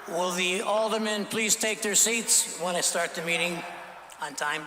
Will the aldermen please take their seats when I start the meeting on time?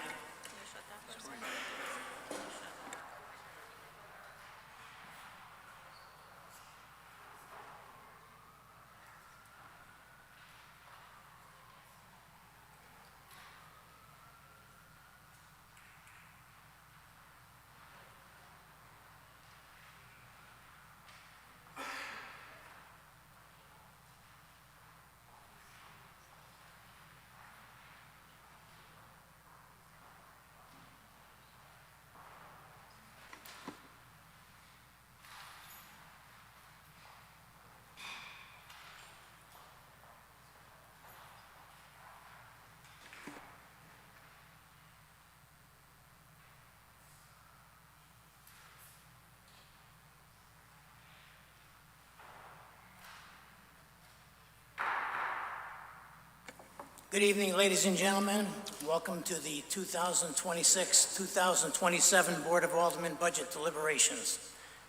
Good evening, ladies and gentlemen. Welcome to the 2026-2027 Board of Aldermen Budget Deliberations.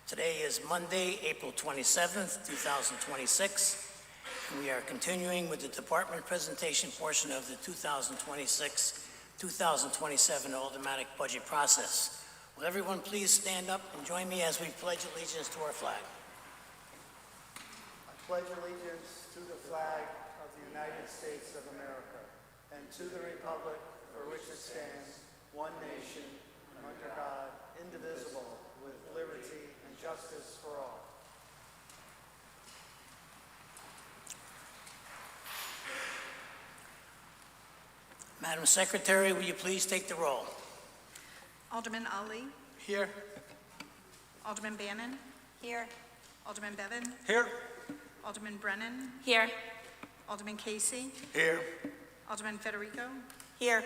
Today is Monday, April 27th, 2026. And we are continuing with the department presentation portion of the 2026-2027 Aldermanic budget process. Will everyone please stand up and join me as we pledge allegiance to our flag? I pledge allegiance to the flag of the United States of America and to the republic for which it stands, one nation, under God, indivisible, with liberty and justice for all. Madam Secretary, will you please take the roll? Alderman Ali. Here. Alderman Bannon. Here. Alderman Bevan. Here. Alderman Brennan. Here. Alderman Casey. Here. Alderman Federico. Here.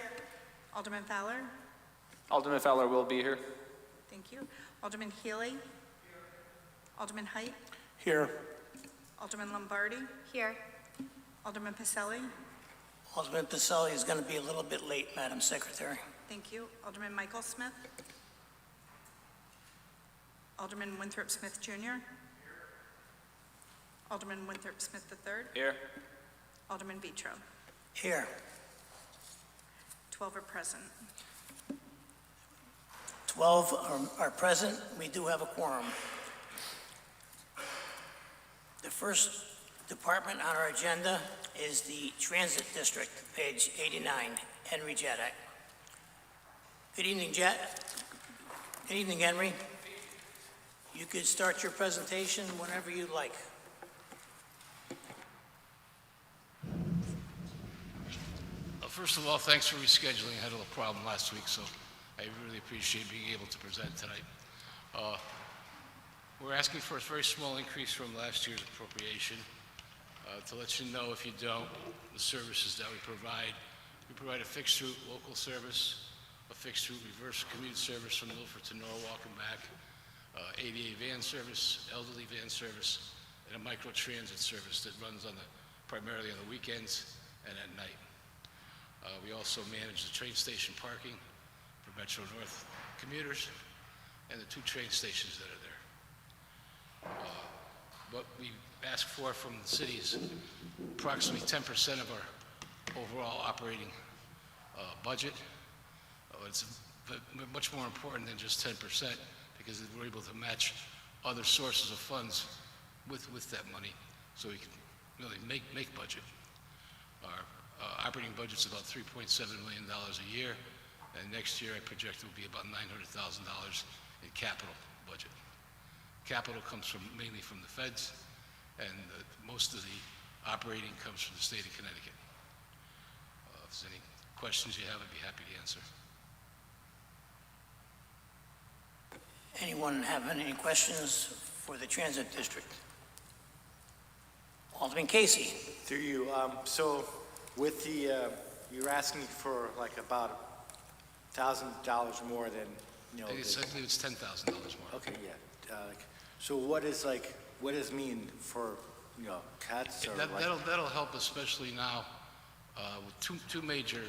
Alderman Fowler. Alderman Fowler will be here. Thank you. Alderman Healy. Alderman Height. Here. Alderman Lombardi. Here. Alderman Pacelli. Alderman Pacelli is going to be a little bit late, Madam Secretary. Thank you. Alderman Michael Smith. Alderman Winthrop Smith Jr. Alderman Winthrop Smith III. Here. Alderman Vitro. Here. 12 are present. 12 are present. We do have a quorum. The first department on our agenda is the Transit District, page 89, Henry Jeddak. Good evening, Jet. Good evening, Henry. You could start your presentation whenever you'd like. First of all, thanks for rescheduling. I had a little problem last week, so I really appreciate being able to present tonight. We're asking for a very small increase from last year's appropriation. To let you know, if you don't, the services that we provide a fixed route local service, a fixed route reverse commute service from Milford to Norwalk and back, ADA van service, elderly van service, and a micro-transit service that runs primarily on the weekends and at night. We also manage the train station parking for Metro North commuters and the 2 train stations that are there. What we ask for from the city is approximately 10% of our overall operating budget. It's much more important than just 10% because we're able to match other sources of funds with that money so we can really make budget. Our operating budget's about $3.7 million a year, and next year I project it will be about $900,000 in capital budget. Capital comes mainly from the feds, and most of the operating comes from the state of Connecticut. If there's any questions you have, I'd be happy to answer. Anyone have any questions for the Transit District? Alderman Casey. Through you, so with the, you're asking for like about $1,000 more than, you know. I believe it's $10,000 more. Okay, yeah. So what does it mean for, you know, cuts or like? That'll help, especially now with two major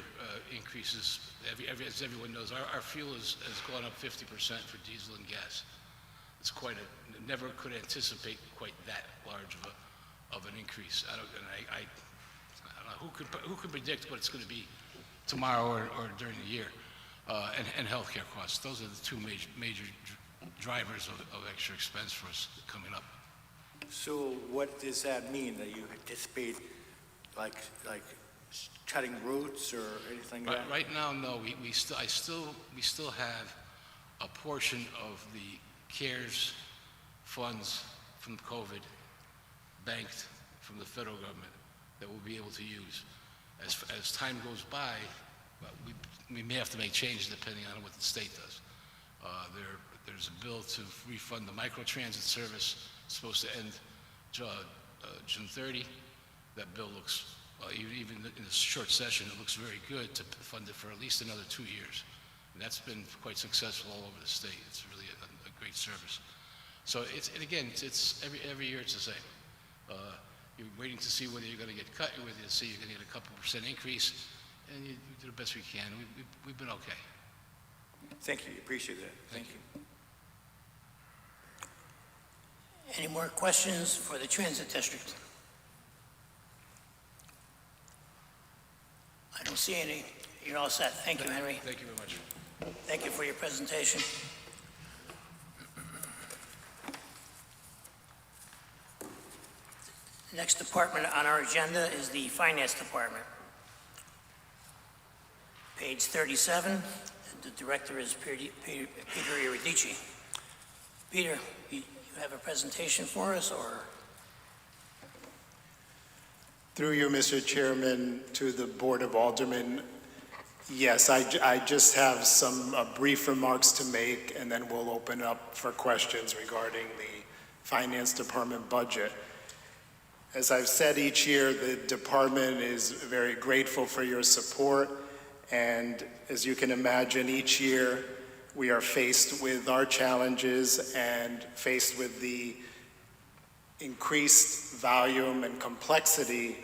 increases. As everyone knows, our fuel has gone up 50% for diesel and gas. It's never could anticipate quite that large of an increase. who could predict what it's going to be tomorrow or during the year? And healthcare costs. Those are the two major drivers of extra expense for us coming up. So what does that mean, that you anticipate like cutting routes or anything like that? Right now, no. We still have a portion of the CARES funds from COVID banked from the federal government that we'll be able to use. As time goes by, we may have to make changes depending on what the state does. There's a bill to refund the microtransit service. It's supposed to end June 30. That bill looks, even in a short session, it looks very good to fund it for at least another 2 years. And that's been quite successful all over the state. It's really a great service. So it's every year it's the same. You're waiting to see whether you're going to get cut, you're waiting to see you're going to get a couple % increase, and we do the best we can. We've been okay. Thank you, appreciate that. Thank you. Any more questions for the Transit District? I don't see any. You're all set. Thank you, Henry. Thank you very much. Thank you for your presentation. Next department on our agenda is the Finance Department. Page 37, the director is Peter Iridici. Peter, you have a presentation for us, or? Through you, Mr. Chairman, to the Board of Aldermen, yes, I just have some brief remarks to make, and then we'll open up for questions regarding the Finance Department budget. As I've said each year, the department is very grateful for your support, and as you can imagine, each year we are faced with our challenges and faced with the increased volume and complexity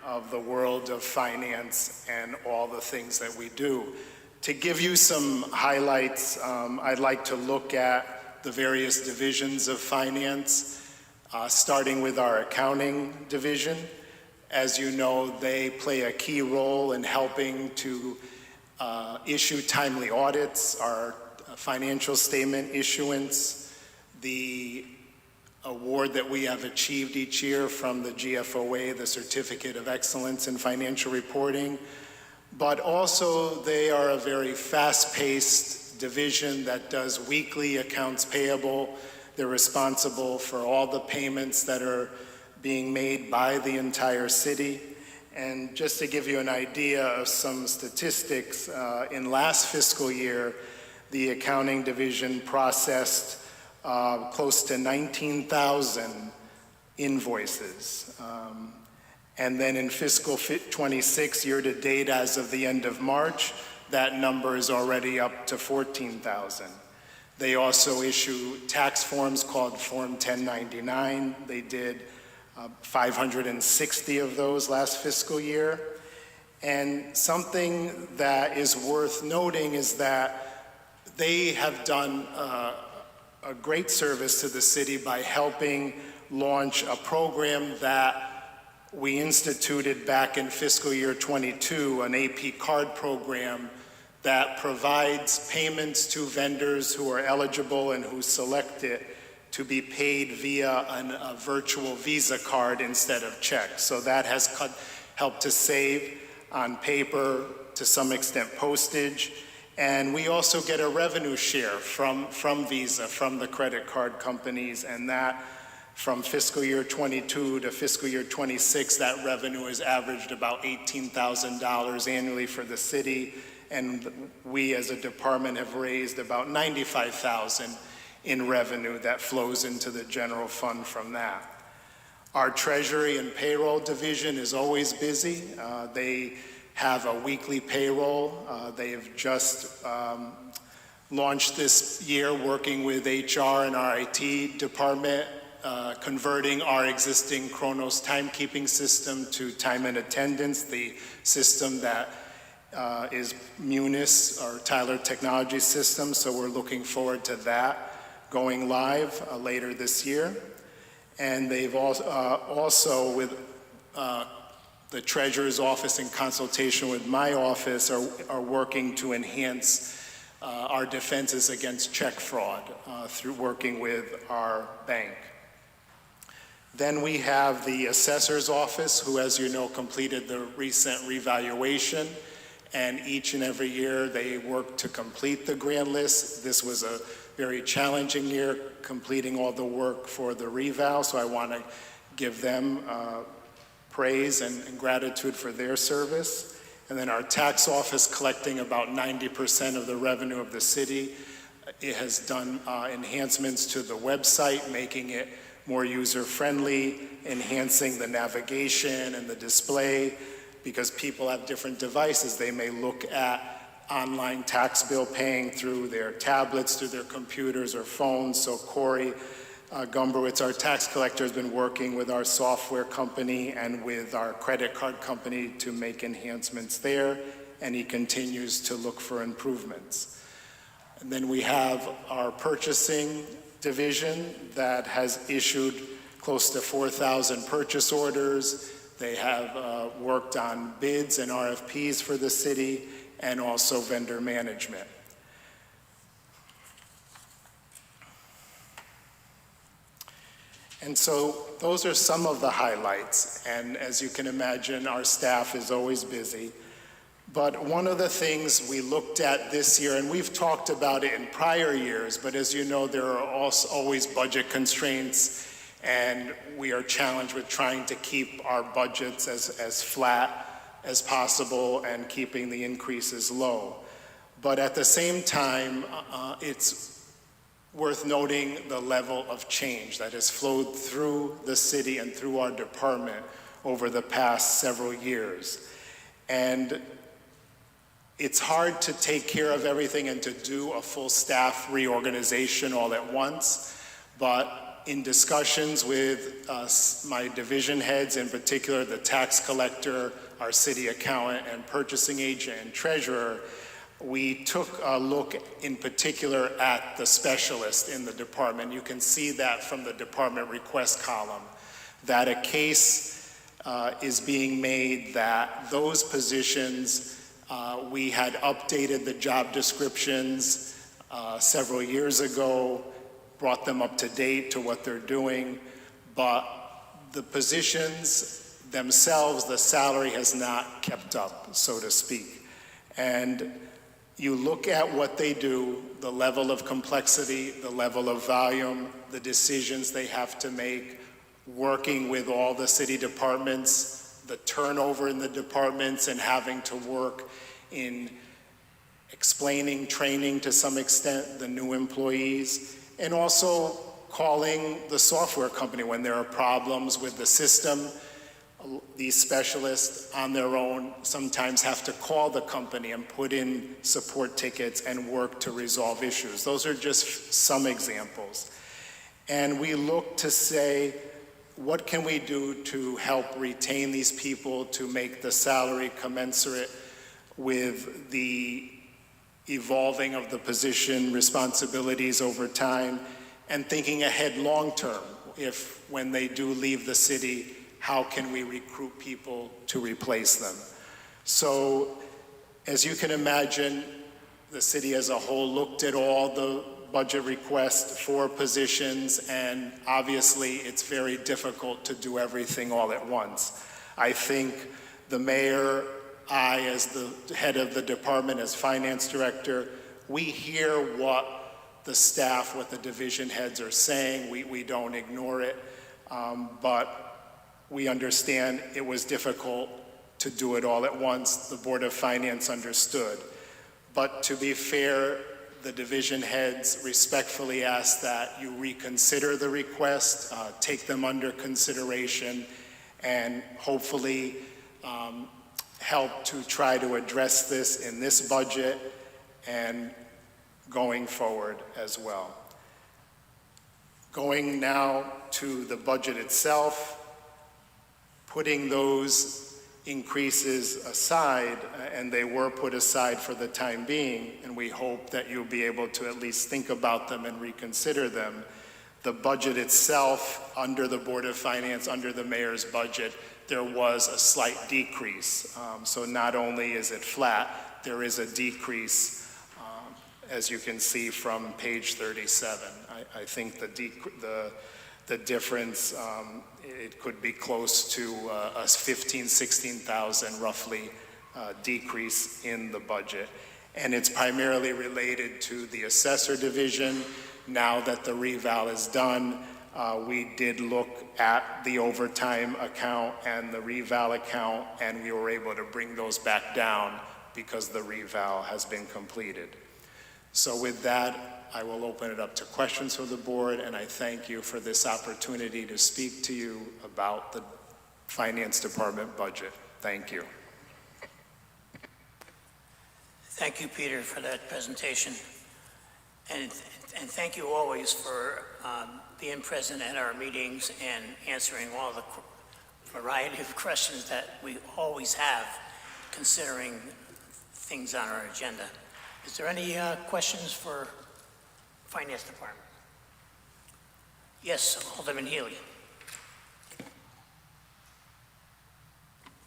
of the world of finance and all the things that we do. To give you some highlights, I'd like to look at the various divisions of finance, starting with our accounting division. As you know, they play a key role in helping to issue timely audits, our financial statement issuance, the award that we have achieved each year from the GFOA, the Certificate of Excellence in Financial Reporting, but also they are a very fast-paced division that does weekly accounts payable. They're responsible for all the payments that are being made by the entire city. And just to give you an idea of some statistics, in last fiscal year, the accounting division processed close to 19,000 invoices. And then in fiscal 26 year to date, as of the end of March, that number is already up to 14,000. They also issue tax forms called Form 1099. They did 560 of those last fiscal year. And something that is worth noting is that they have done a great service to the city by helping launch a program that we instituted back in fiscal year 22, an AP card program that provides payments to vendors who are eligible and who select it to be paid via a virtual Visa card instead of check. So that has helped to save on paper, to some extent postage, and we also get a revenue share from Visa, from the credit card companies, and that from fiscal year 22 to fiscal year 26, that revenue has averaged about $18,000 annually for the city, and we as a department have raised about $95,000 in revenue that flows into the general fund from that. Our treasury and payroll division is always busy. They have a weekly payroll. They have just launched this year working with HR and our IT department, converting our existing Kronos timekeeping system to time and attendance, the system that is Munis, or Tyler Technology System. So we're looking forward to that going live later this year. And they've also with the the treasurer's office, in consultation with my office, are working to enhance our defenses against check fraud through working with our bank. Then we have the assessor's office, who, as you know, completed the recent revaluation, and each and every year they work to complete the grand list. This was a very challenging year, completing all the work for the reval, so I want to give them praise and gratitude for their service. And then our tax office, collecting about 90% of the revenue of the city. It has done enhancements to the website, making it more user-friendly, enhancing the navigation and the display, because people have different devices. They may look at online tax bill paying through their tablets, through their computers or phones. So Corey Gumberwitz, our tax collector, has been working with our software company and with our credit card company to make enhancements there, and he continues to look for improvements. And then we have our purchasing division that has issued close to 4,000 purchase orders. They have worked on bids and RFPs for the city, and also vendor management. And so those are some of the highlights, and as you can imagine, our staff is always busy. But one of the things we looked at this year, and we've talked about it in prior years, but as you know, there are also always budget constraints, and we are challenged with trying to keep our budgets as flat as possible and keeping the increases low. But at the same time, it's worth noting the level of change that has flowed through the city and through our department over the past several years. And it's hard to take care of everything and to do a full staff reorganization all at once, but in discussions with my division heads, in particular the tax collector, our city accountant, and purchasing agent and treasurer, we took a look in particular at the specialist in the department. You can see that from the department request column, that a case is being made that those positions, we had updated the job descriptions several years ago, brought them up to date to what they're doing, but the positions themselves, the salary has not kept up, so to speak. And you look at what they do, the level of complexity, the level of volume, the decisions they have to make, working with all the city departments, the turnover in the departments, and having to work in explaining, training to some extent, the new employees, and also calling the software company when there are problems with the system. These specialists on their own sometimes have to call the company and put in support tickets and work to resolve issues. Those are just some examples. And we look to say, what can we do to help retain these people, to make the salary commensurate with the evolving of the position, responsibilities over time, and thinking ahead long term. If when they do leave the city, how can we recruit people to replace them? So, as you can imagine, the city as a whole looked at all the budget requests for positions, and obviously it's very difficult to do everything all at once. I think the mayor, I as the head of the department, as finance director, we hear what the staff, what the division heads are saying. We don't ignore it, but we understand it was difficult to do it all at once. The Board of Finance understood. But to be fair, the division heads respectfully ask that you reconsider the request, take them under consideration, and hopefully help to try to address this in this budget and going forward as well. Going now to the budget itself, putting those increases aside, and they were put aside for the time being, and we hope that you'll be able to at least think about them and reconsider them. The budget itself, under the Board of Finance, under the mayor's budget, there was a slight decrease. So not only is it flat, there is a decrease, as you can see from page 37. I think the difference, it could be close to a 15, 16,000 roughly decrease in the budget. And it's primarily related to the assessor division. Now that the reval is done, we did look at the overtime account and the reval account, and we were able to bring those back down because the reval has been completed. So with that, I will open it up to questions from the board, and I thank you for this opportunity to speak to you about the Finance Department budget. Thank you. Thank you, Peter, for that presentation. And thank you always for being present at our meetings and answering all the variety of questions that we always have, considering things on our agenda. Is there any questions for Finance Department? Yes, Alderman Healy.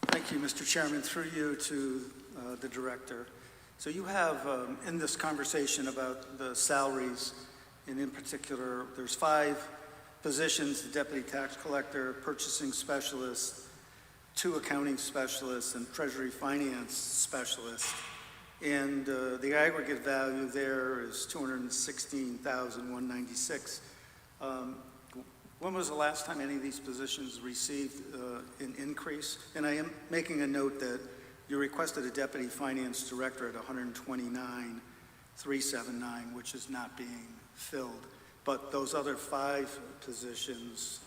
Thank you, Mr. Chairman. Through you to the director. So you have, in this conversation about the salaries, and in particular, there's 5 positions: the deputy tax collector, purchasing specialist, 2 accounting specialists, and treasury finance specialist. And the aggregate value there is $216,196. When was the last time any of these positions received an increase? And I am making a note that you requested a deputy finance director at $129,379, which is not being filled. But those other 5 positions,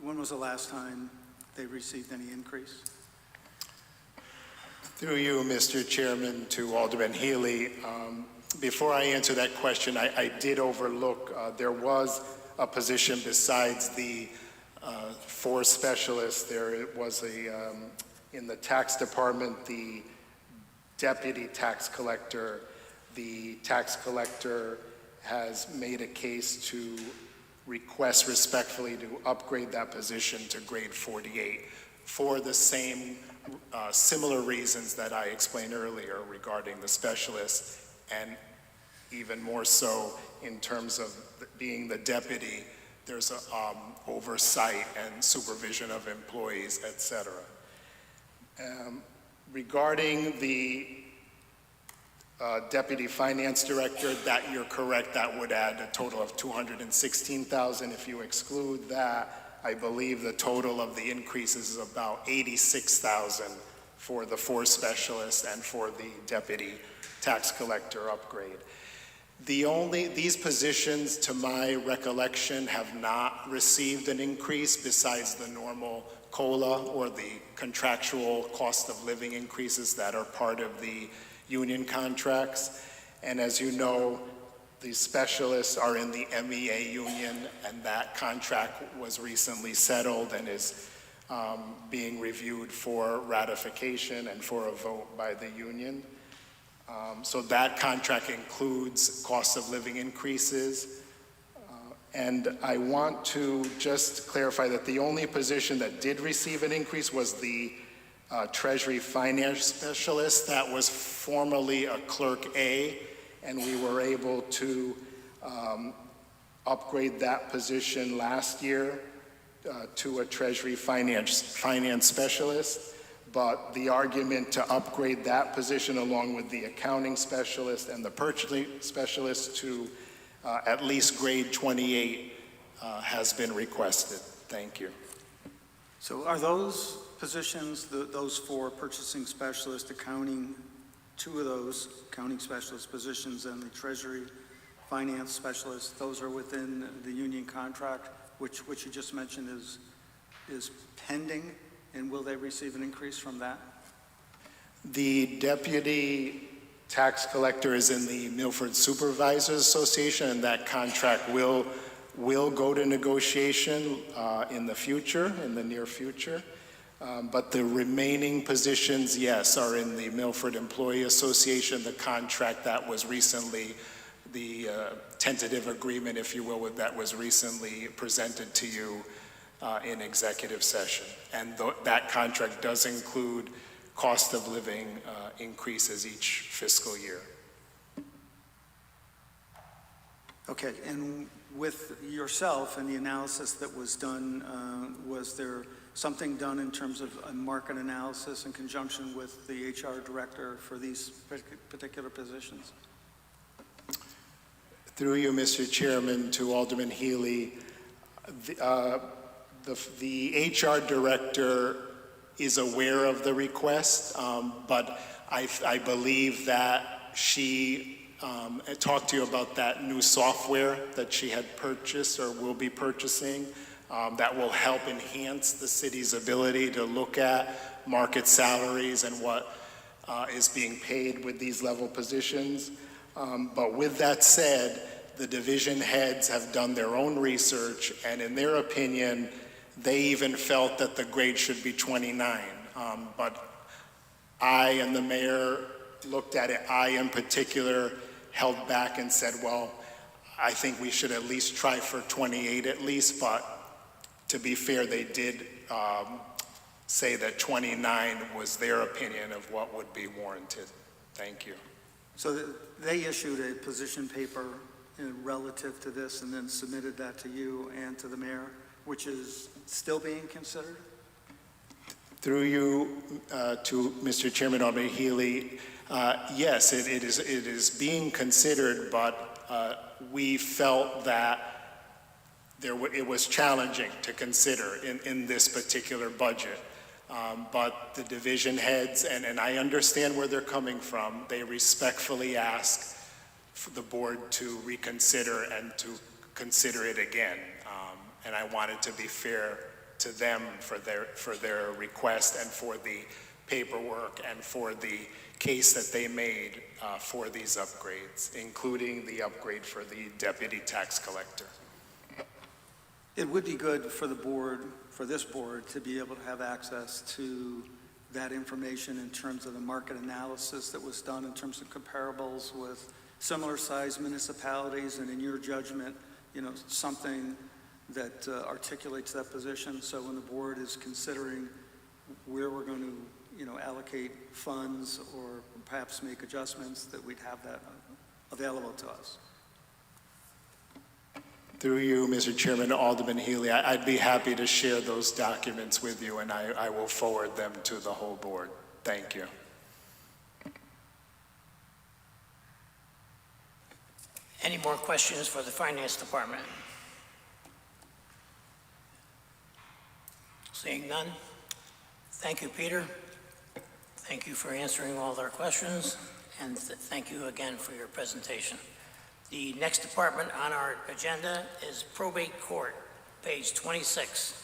when was the last time they received any increase? Through you, Mr. Chairman, to Alderman Healy. Before I answer that question, I did overlook, there was a position besides the 4 specialists. There was in the tax department, the deputy tax collector. The tax collector has made a case to request respectfully to upgrade that position to grade 48 for the same similar reasons that I explained earlier regarding the specialist, and even more so in terms of being the deputy, there's oversight and supervision of employees, etc. Regarding the deputy finance director, that you're correct, that would add a total of $216,000. If you exclude that, I believe the total of the increases is about $86,000 for the 4 specialists and for the deputy tax collector upgrade. These positions, to my recollection, have not received an increase besides the normal COLA or the contractual cost of living increases that are part of the union contracts. And as you know, the specialists are in the MEA union, and that contract was recently settled and is being reviewed for ratification and for a vote by the union. So that contract includes cost of living increases. And I want to just clarify that the only position that did receive an increase was the Treasury Finance Specialist. That was formerly a Clerk A, and we were able to upgrade that position last year to a Treasury Finance Specialist. But the argument to upgrade that position along with the accounting specialist and the purchasing specialist to at least grade 28 has been requested. Thank you. So are those positions, those 4 purchasing specialist, accounting, 2 of those accounting specialist positions, and the treasury finance specialist, those are within the union contract, which you just mentioned is pending, and will they receive an increase from that? The deputy tax collector is in the Milford Supervisors Association, and that contract will go to negotiation in the future, in the near future. But the remaining positions, yes, are in the Milford Employee Association. The contract that was recently, the tentative agreement, if you will, that was recently presented to you, in executive session. And that contract does include cost of living increases each fiscal year. Okay, and with yourself and the analysis that was done, was there something done in terms of a market analysis in conjunction with the HR director for these particular positions? Through you, Mr. Chairman, to Alderman Healy, the HR director is aware of the request, but I believe that she talked to you about that new software that she had purchased or will be purchasing that will help enhance the city's ability to look at market salaries and what is being paid with these level positions. But with that said, the division heads have done their own research, and in their opinion, they even felt that the grade should be 29. But I and the mayor looked at it. I, in particular, held back and said, well, I think we should at least try for 28 at least, but to be fair, they did say that 29 was their opinion of what would be warranted. Thank you. So they issued a position paper relative to this and then submitted that to you and to the mayor, which is still being considered? Through you to Mr. Chairman Alderman Healy, yes, it is being considered, but we felt that it was challenging to consider in this particular budget. But the division heads, and I understand where they're coming from, they respectfully ask for the board to reconsider and to consider it again. And I wanted to be fair to them for their request and for the paperwork and for the case that they made for these upgrades, including the upgrade for the deputy tax collector. It would be good for the board, for this board, to be able to have access to that information in terms of the market analysis that was done in terms of comparables with similar sized municipalities, and in your judgment, something that articulates that position. So when the board is considering where we're going to, allocate funds or perhaps make adjustments, that we'd have that available to us. Through you, Mr. Chairman, Alderman Healy, I'd be happy to share those documents with you, and I will forward them to the whole board. Thank you. Any more questions for the Finance Department? Seeing none. Thank you, Peter. Thank you for answering all our questions, and thank you again for your presentation. The next department on our agenda is Probate Court, page 26.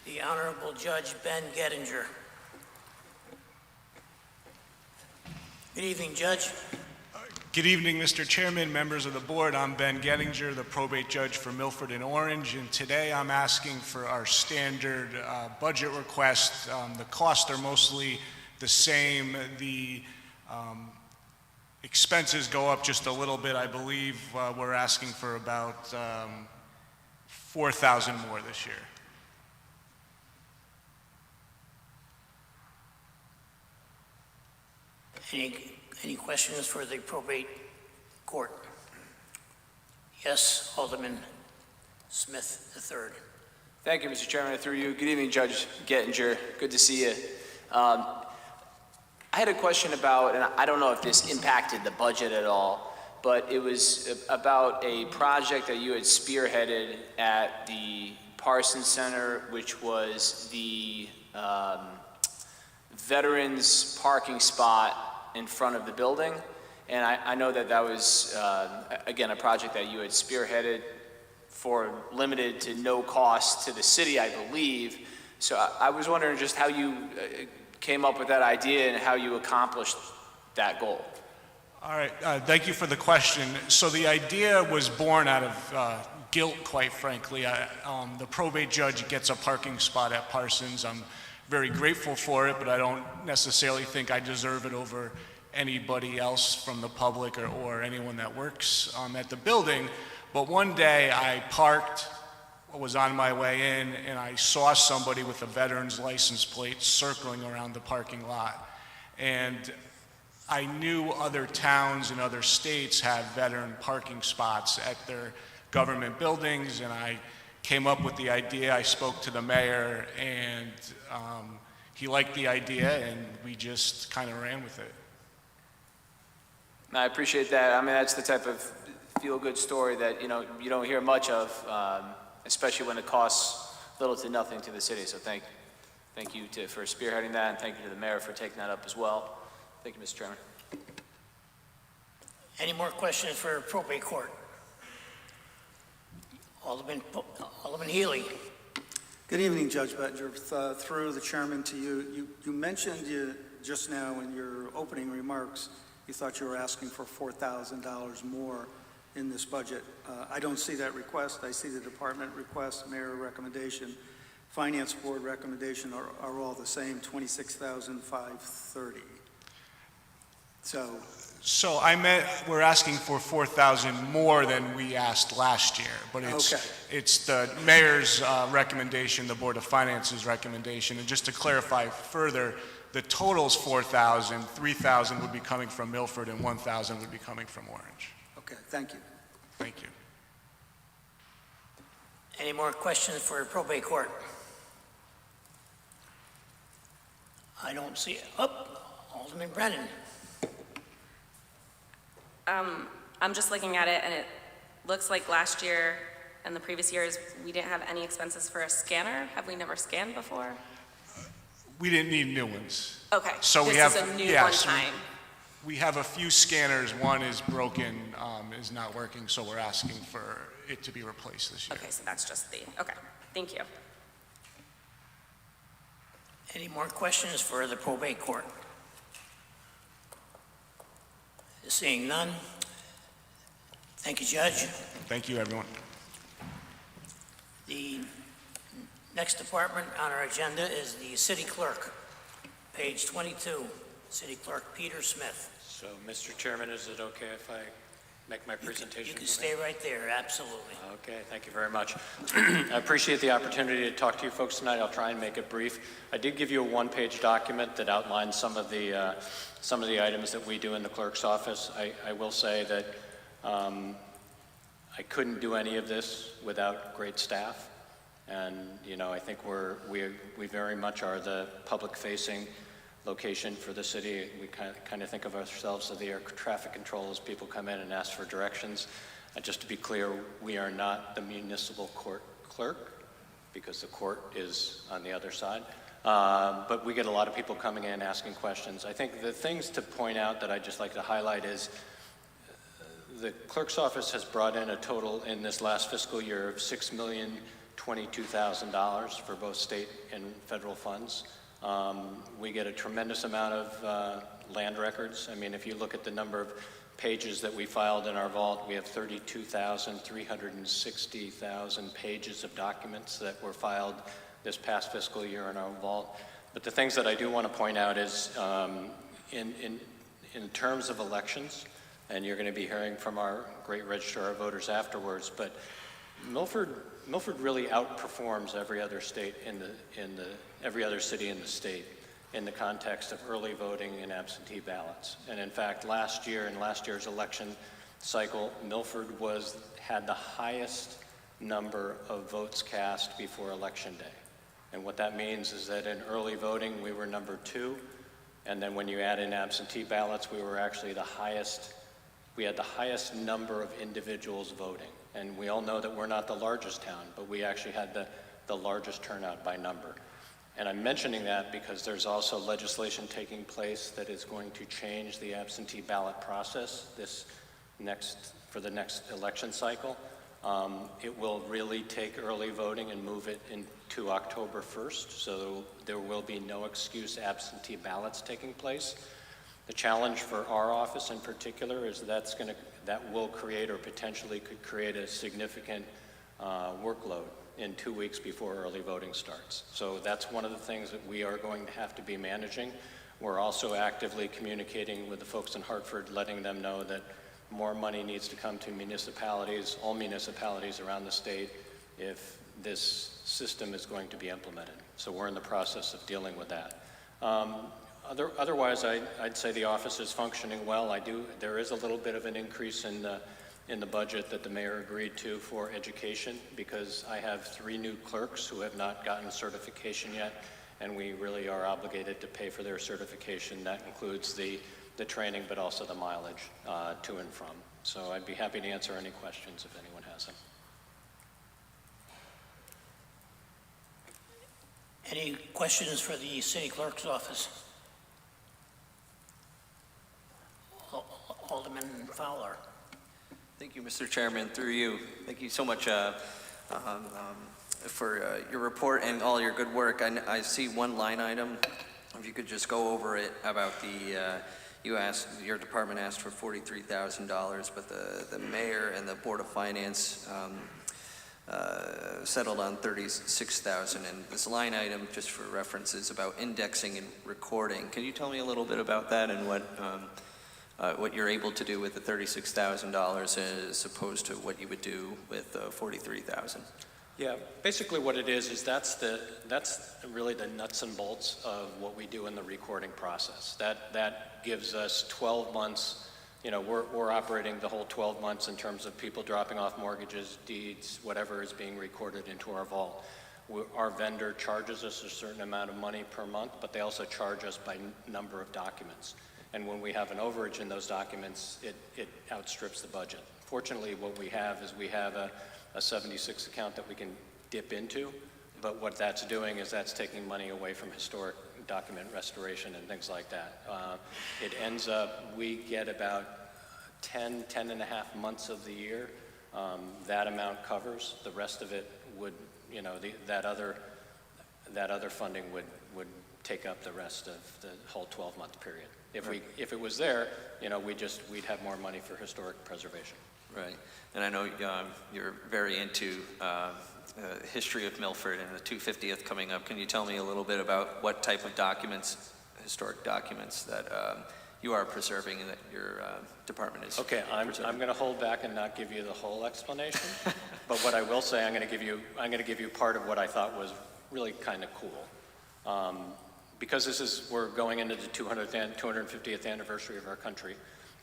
The Honorable Judge Ben Gettinger. Good evening, Judge. Good evening, Mr. Chairman, members of the board. I'm Ben Gettinger, the probate judge for Milford and Orange, and today I'm asking for our standard budget request. The costs are mostly the same. The expenses go up just a little bit. I believe we're asking for about $4,000 more this year. Any questions for the probate court? Yes, Alderman Smith III. Thank you, Mr. Chairman. Through you. Good evening, Judge Gettinger. Good to see you. I had a question about, and I don't know if this impacted the budget at all, but it was about a project that you had spearheaded at the Parsons Center, which was the veterans parking spot in front of the building. And I know that that was, again, a project that you had spearheaded for limited to no cost to the city, I believe. So I was wondering just how you came up with that idea and how you accomplished that goal. All right, thank you for the question. So the idea was born out of guilt, quite frankly. The probate judge gets a parking spot at Parsons. I'm very grateful for it, but I don't necessarily think I deserve it over anybody else from the public or anyone that works at the building. But one day I parked was on my way in, and I saw somebody with a veteran's license plate circling around the parking lot. And I knew other towns and other states have veteran parking spots at their government buildings, and I came up with the idea. I spoke to the mayor, and he liked the idea, and we just kind of ran with it. I appreciate that. I mean, that's the type of feel-good story that, you know, you don't hear much of, especially when it costs little to nothing to the city. So thank you for spearheading that, and thank you to the mayor for taking that up as well. Thank you, Mr. Chairman. Any more questions for probate court? Alderman Healy. Good evening, Judge Bettinger. Through the chairman to you. You mentioned just now in your opening remarks, you thought you were asking for $4,000 more in this budget. I don't see that request. I see the department request, mayor recommendation, finance board recommendation are all the same, $26,530. So I meant we're asking for 4,000 more than we asked last year, but it's the mayor's recommendation, the Board of Finance's recommendation. And just to clarify further, the total's 4,000, 3,000 would be coming from Milford, and 1,000 would be coming from Orange. Okay, thank you. Thank you. Any more questions for probate court? I don't see it. Alderman Brennan. I'm just looking at it, and it looks like last year and the previous years, we didn't have any expenses for a scanner. Have we never scanned before? We didn't need new ones. Okay, So this we have, is a new yes, one time. we have a few scanners. One is broken, is not working, so we're asking for it to be replaced this year. Okay, so that's just okay, thank you. Any more questions for the probate court? Seeing none. Thank you, Judge. Thank you, everyone. The next department on our agenda is the city clerk. Page 22, City Clerk Peter Smith. So, Mr. Chairman, is it okay if I make my presentation? You can stay right there, absolutely. Okay, thank you very much. I appreciate the opportunity to talk to you folks tonight. I'll try and make it brief. I did give you a one-page document that outlines some of the items that we do in the clerk's office. I will say that I couldn't do any of this without great staff. And, you know, I think we very much are the public-facing location for the city. We kind of think of ourselves as the air traffic control as people come in and ask for directions. And just to be clear, we are not the municipal court clerk, because the court is on the other side. But we get a lot of people coming in asking questions. I think the things to point out that I'd just like to highlight is the clerk's office has brought in a total in this last fiscal year of $6,022,000 for both state and federal funds. We get a tremendous amount of land records. I mean, if you look at the number of pages that we filed in our vault, we have 360,000 pages of documents that were filed this past fiscal year in our vault. But the things that I do want to point out is in terms of elections, and you're going to be hearing from our great registrar of voters afterwards, but Milford really outperforms every other state every other city in the state in the context of early voting and absentee ballots. And in fact, last year, in last year's election cycle, Milford had the highest number of votes cast before Election Day. And what that means is that in early voting, we were number 2. And then when you add in absentee ballots, we were actually we had the highest number of individuals voting. And we all know that we're not the largest town, but we actually had the largest turnout by number. And I'm mentioning that because there's also legislation taking place that is going to change the absentee ballot process for the next election cycle. It will really take early voting and move it into October 1st, so there will be no excuse absentee ballots taking place. The challenge for our office in particular is that will create, or potentially could create, a significant workload in 2 weeks before early voting starts. So that's one of the things that we are going to have to be managing. We're also actively communicating with the folks in Hartford, letting them know that more money needs to come to municipalities, all municipalities around the state, if this system is going to be implemented. So we're in the process of dealing with that. Otherwise, I'd say the office is functioning well. There is a little bit of an increase in the budget that the mayor agreed to for education, because I have 3 new clerks who have not gotten certification yet, and we really are obligated to pay for their certification. That includes the training, but also the mileage to and from. So I'd be happy to answer any questions if anyone has them. Any questions for the city clerk's office? Alderman Fowler. Thank you, Mr. Chairman. Through you, thank you so much for your report and all your good work. I see one line item. If you could just go over it about your department asked for $43,000, but the mayor and the Board of Finance settled on $36,000. And this line item, just for reference, is about indexing and recording. Can you tell me a little bit about that and what you're able to do with the $36,000 as opposed to what you would do with $43,000? Yeah, basically what it is that's really the nuts and bolts of what we do in the recording process. That gives us 12 months. You know, we're operating the whole 12 months in terms of people dropping off mortgages, deeds, whatever is being recorded into our vault. Our vendor charges us a certain amount of money per month, but they also charge us by number of documents. And when we have an overage in those documents, it outstrips the budget. Fortunately, what we have is we have a 76 account that we can dip into, but what that's doing is that's taking money away from historic document restoration and things like that. It ends up, we get about 10 and a half months of the year. That amount covers. The rest of it would, you know, that other funding would take up the rest of the whole 12-month period. If it was there, you know, we'd have more money for historic preservation. Right, and I know you're very into history of Milford and the 250th coming up. Can you tell me a little bit about what type of documents, historic documents, that you are preserving and that your department is Okay, I'm going to hold back and not give you the whole explanation, but what I will say, I'm going to give you part of what I thought was really kind of cool. Because we're going into the 250th anniversary of our country,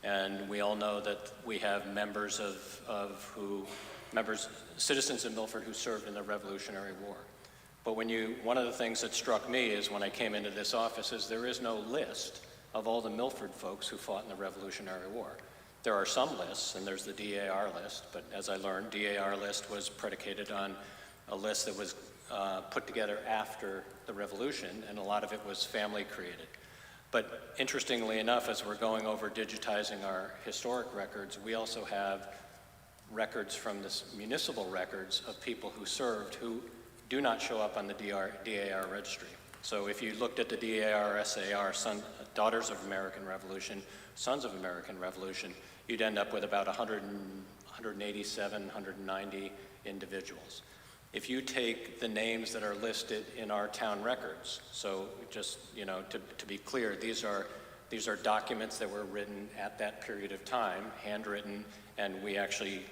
and we all know that we have citizens in Milford who served in the Revolutionary War. But one of the things that struck me is when I came into this office is there is no list of all the Milford folks who fought in the Revolutionary War. There are some lists, and there's the DAR list, but as I learned, DAR list was predicated on a list that was put together after the Revolution, and a lot of it was family created. But interestingly enough, as we're going over digitizing our historic records, we also have records from the municipal records of people who served who do not show up on the DAR registry. So if you looked at the DAR, SAR, Daughters of American Revolution, Sons of American Revolution, you'd end up with about 187, 190 individuals. If you take the names that are listed in our town records, so just, you know, to be clear, these are documents that were written at that period of time, handwritten, and we actually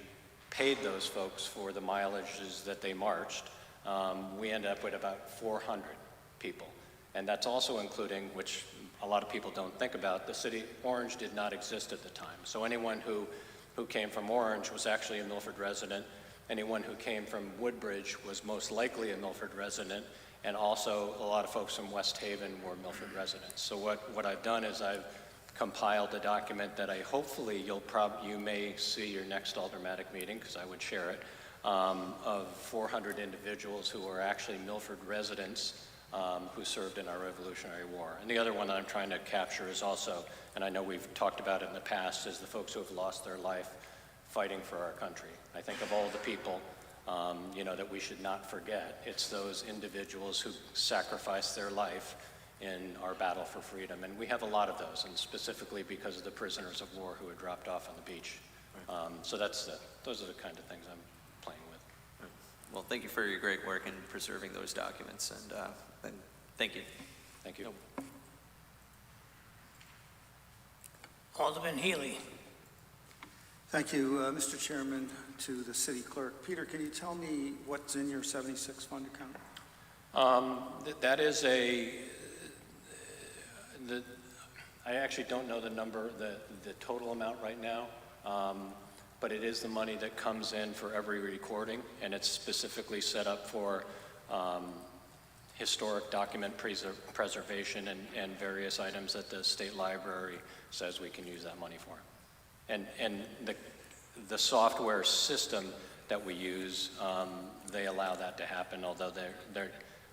paid those folks for the mileages that they marched. We end up with about 400 people. And that's also including, which a lot of people don't think about, the city Orange did not exist at the time. So anyone who came from Orange was actually a Milford resident. Anyone who came from Woodbridge was most likely a Milford resident, and also a lot of folks from West Haven were Milford residents. So what I've done is I've compiled a document that hopefully you may see your next aldermanic meeting, because I would share it, of 400 individuals who are actually Milford residents who served in our Revolutionary War. And the other one that I'm trying to capture is also, and I know we've talked about it in the past, is the folks who have lost their life fighting for our country. I think of all the people, you know, that we should not forget. It's those individuals who sacrificed their life in our battle for freedom. And we have a lot of those, and specifically because of the prisoners of war who had dropped off on the beach. So those are the kind of things I'm playing with. Well, thank you for your great work in preserving those documents, and thank you. Thank you. Alderman Healy. Thank you, Mr. Chairman, to the city clerk. Peter, can you tell me what's in your 76 fund account? That is I actually don't know the number, the total amount right now, but it is the money that comes in for every recording, and it's specifically set up for historic document preservation and various items that the state library says we can use that money for. And the software system that we use, they allow that to happen, although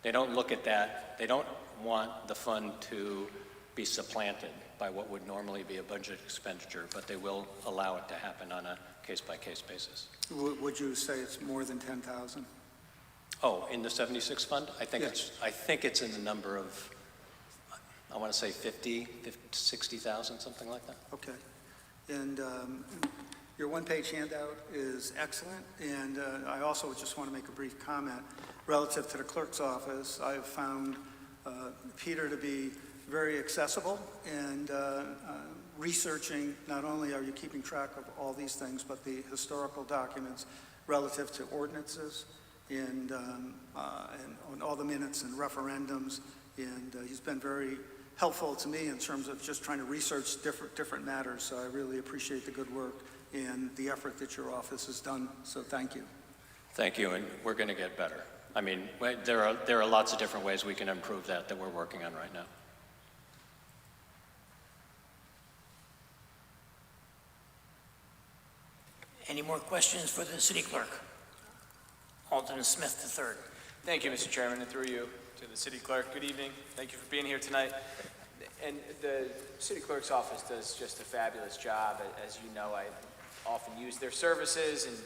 they don't look at that. They don't want the fund to be supplanted by what would normally be a budget expenditure, but they will allow it to happen on a case-by-case basis. Would you say it's more than 10,000? Oh, in the 76 fund? I think Yes. it's in the number of, I want to say 60,000, something like that. Okay. And your one-page handout is excellent, and I also just want to make a brief comment relative to the clerk's office. I've found Peter to be very accessible and researching. Not only are you keeping track of all these things, but the historical documents relative to ordinances and on all the minutes and referendums, and he's been very helpful to me in terms of just trying to research different matters. So I really appreciate the good work and the effort that your office has done. So thank you. Thank you, and we're going to get better. I mean, there are lots of different ways we can improve that we're working on right now. Any more questions for the city clerk? Alderman Smith III. Thank you, Mr. Chairman, and through you to the city clerk. Good evening. Thank you for being here tonight. And the city clerk's office does just a fabulous job. As you know, I often use their services, and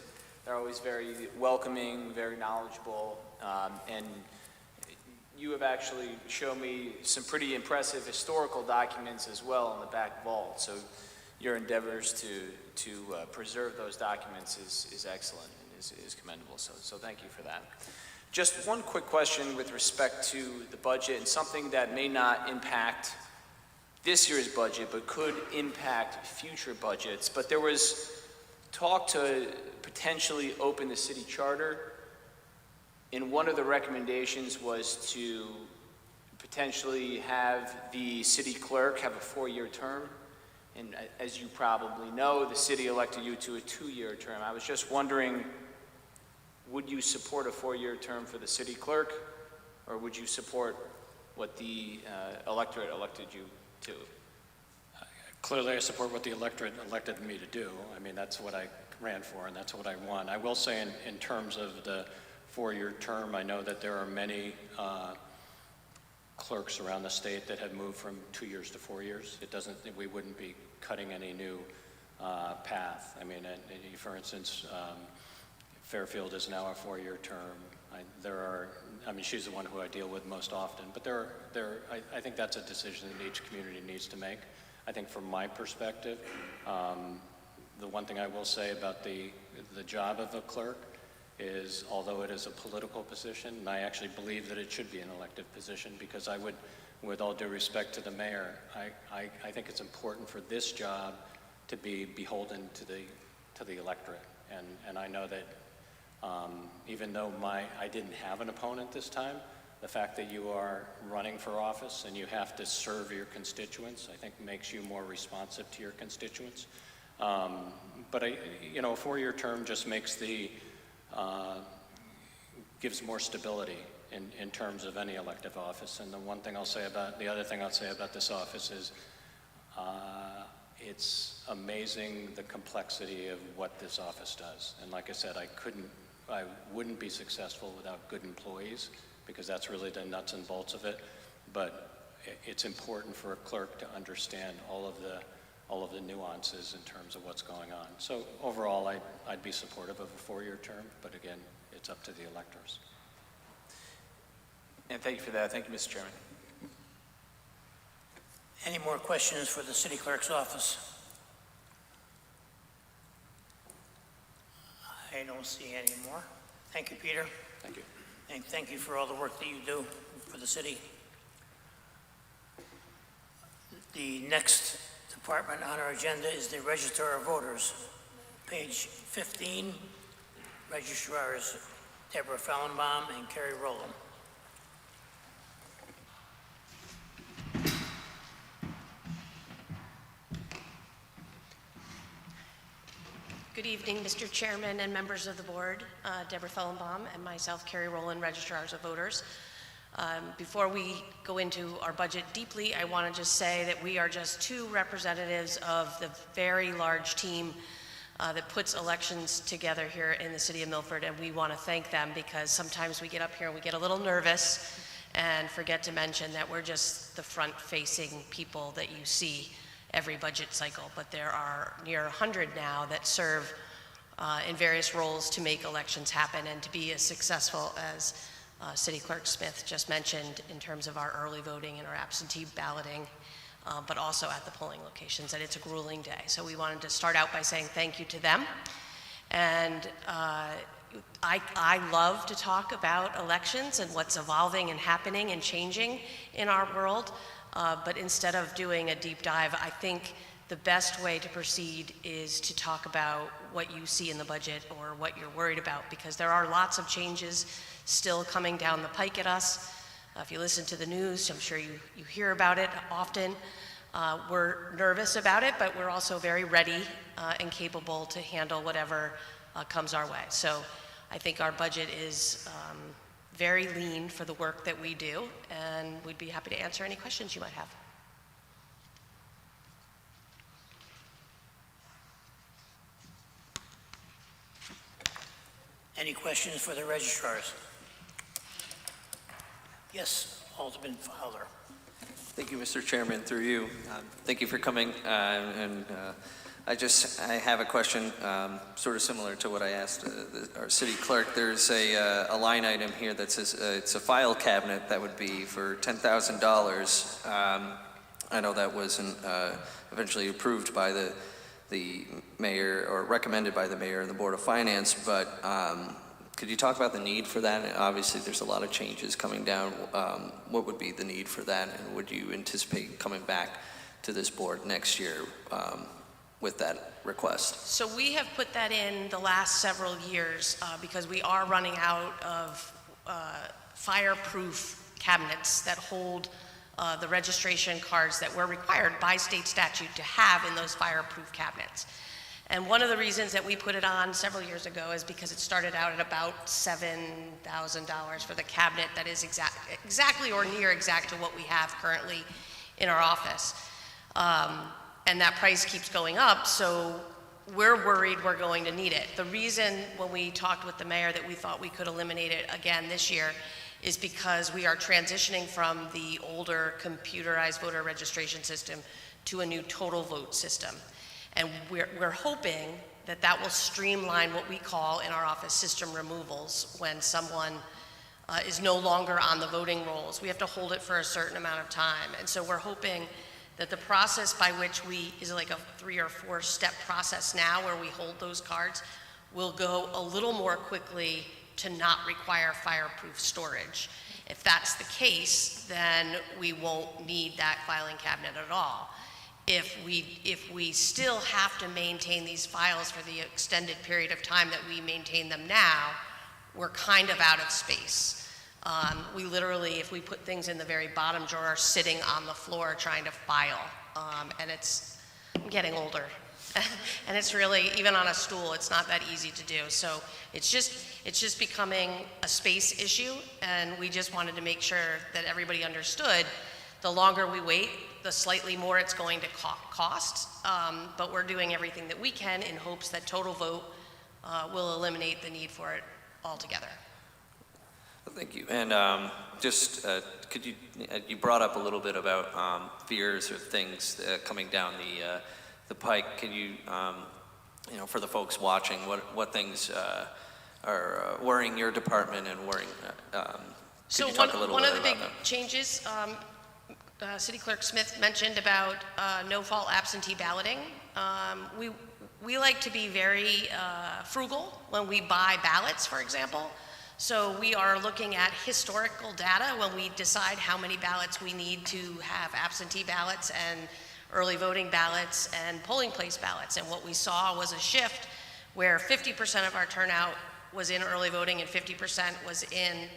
they're always very welcoming, very knowledgeable, and you have actually shown me some pretty impressive historical documents as well in the back vault. So your endeavors to preserve those documents is excellent and is commendable. So thank you for that. Just one quick question with respect to the budget, and something that may not impact this year's budget, but could impact future budgets. But there was talk to potentially open the city charter, and one of the recommendations was to potentially have the city clerk have a 4-year term. And as you probably know, the city elected you to a 2-year term. I was just wondering, would you support a 4-year term for the city clerk, or would you support what the electorate elected you to? Clearly, I support what the electorate elected me to do. I mean, that's what I ran for, and that's what I won. I will say in terms of the 4-year term, I know that there are many clerks around the state that have moved from 2 years to 4 years. It doesn't, we wouldn't be cutting any new path. I mean, for instance, Fairfield is now a 4-year term. I mean, she's the one who I deal with most often, but I think that's a decision that each community needs to make. I think from my perspective, the one thing I will say about the job of a clerk is, although it is a political position, and I actually believe that it should be an elected position, because I would, with all due respect to the mayor, I think it's important for this job to be beholden to the electorate. And I know that even though I didn't have an opponent this time, the fact that you are running for office and you have to serve your constituents, I think makes you more responsive to your constituents. But a 4-year term just makes gives more stability in terms of any elective office. And the other thing I'll say about this office is it's amazing the complexity of what this office does. And like I said, I wouldn't be successful without good employees, because that's really the nuts and bolts of it. But it's important for a clerk to understand all of the nuances in terms of what's going on. So overall, I'd be supportive of a 4-year term, but again, it's up to the electors. And thank you for that. Thank you, Mr. Chairman. Any more questions for the city clerk's office? I don't see any more. Thank you, Peter. Thank you. And thank you for all the work that you do for the city. The next department on our agenda is the Register of Voters. page 15, registrars Deborah Fellenbaum and Kerry Rowland. Good evening, Mr. Chairman and members of the board. Deborah Fellenbaum and myself, Kerry Rowland, registrars of voters. Before we go into our budget deeply, I want to just say that we are just two representatives of the very large team that puts elections together here in the city of Milford, and we want to thank them because sometimes we get up here and we get a little nervous and forget to mention that we're just the front-facing people that you see every budget cycle, but there are near 100 now that serve in various roles to make elections happen and to be as successful as City Clerk Smith just mentioned in terms of our early voting and our absentee balloting, but also at the polling locations, and it's a grueling day. So we wanted to start out by saying thank you to them. And I love to talk about elections and what's evolving and happening and changing in our world. But instead of doing a deep dive, I think the best way to proceed is to talk about what you see in the budget or what you're worried about, because there are lots of changes still coming down the pike at us. If you listen to the news, I'm sure you hear about it often. We're nervous about it, but we're also very ready and capable to handle whatever comes our way. So I think our budget is very lean for the work that we do, and we'd be happy to answer any questions you might have. Any questions for the registrars? Yes, Alderman Fowler. Thank you, Mr. Chairman, through you. Thank you for coming, I have a question sort of similar to what I asked our city clerk. There's a line item here that says it's a file cabinet that would be for $10,000. I know that wasn't eventually approved by the mayor or recommended by the mayor and the Board of Finance, but could you talk about the need for that? Obviously, there's a lot of changes coming down. What would be the need for that, and would you anticipate coming back to this board next year with that request? So we have put that in the last several years because we are running out of fireproof cabinets that hold the registration cards that we're required by state statute to have in those fireproof cabinets. And one of the reasons that we put it on several years ago is because it started out at about $7,000 for the cabinet that is exactly or near exact to what we have currently in our office. And that price keeps going up, so we're worried we're going to need it. The reason when we talked with the mayor that we thought we could eliminate it again this year is because we are transitioning from the older computerized voter registration system to a new total vote system. And we're hoping that that will streamline what we call in our office system removals when someone is no longer on the voting rolls. We have to hold it for a certain amount of time. And so we're hoping that the process by which is like a 3 or 4 step process now where we hold those cards will go a little more quickly to not require fireproof storage. If that's the case, then we won't need that filing cabinet at all. If we still have to maintain these files for the extended period of time that we maintain them now, we're kind of out of space. We literally, if we put things in the very bottom drawer, are sitting on the floor trying to file. And I'm getting older. And it's really, even on a stool, it's not that easy to do. So it's just becoming a space issue, and we just wanted to make sure that everybody understood the longer we wait, the slightly more it's going to cost. But we're doing everything that we can in hopes that total vote will eliminate the need for it altogether. Thank you. And could you brought up a little bit about fears or things coming down the pike. Can you, for the folks watching, what things are worrying your department and worrying? So one of the big changes, City Clerk Smith mentioned about no-fault absentee balloting. We like to be very frugal when we buy ballots, for example. So we are looking at historical data when we decide how many ballots we need to have absentee ballots and early voting ballots and polling place ballots. And what we saw was a shift where 50% of our turnout was in early voting and 50% was in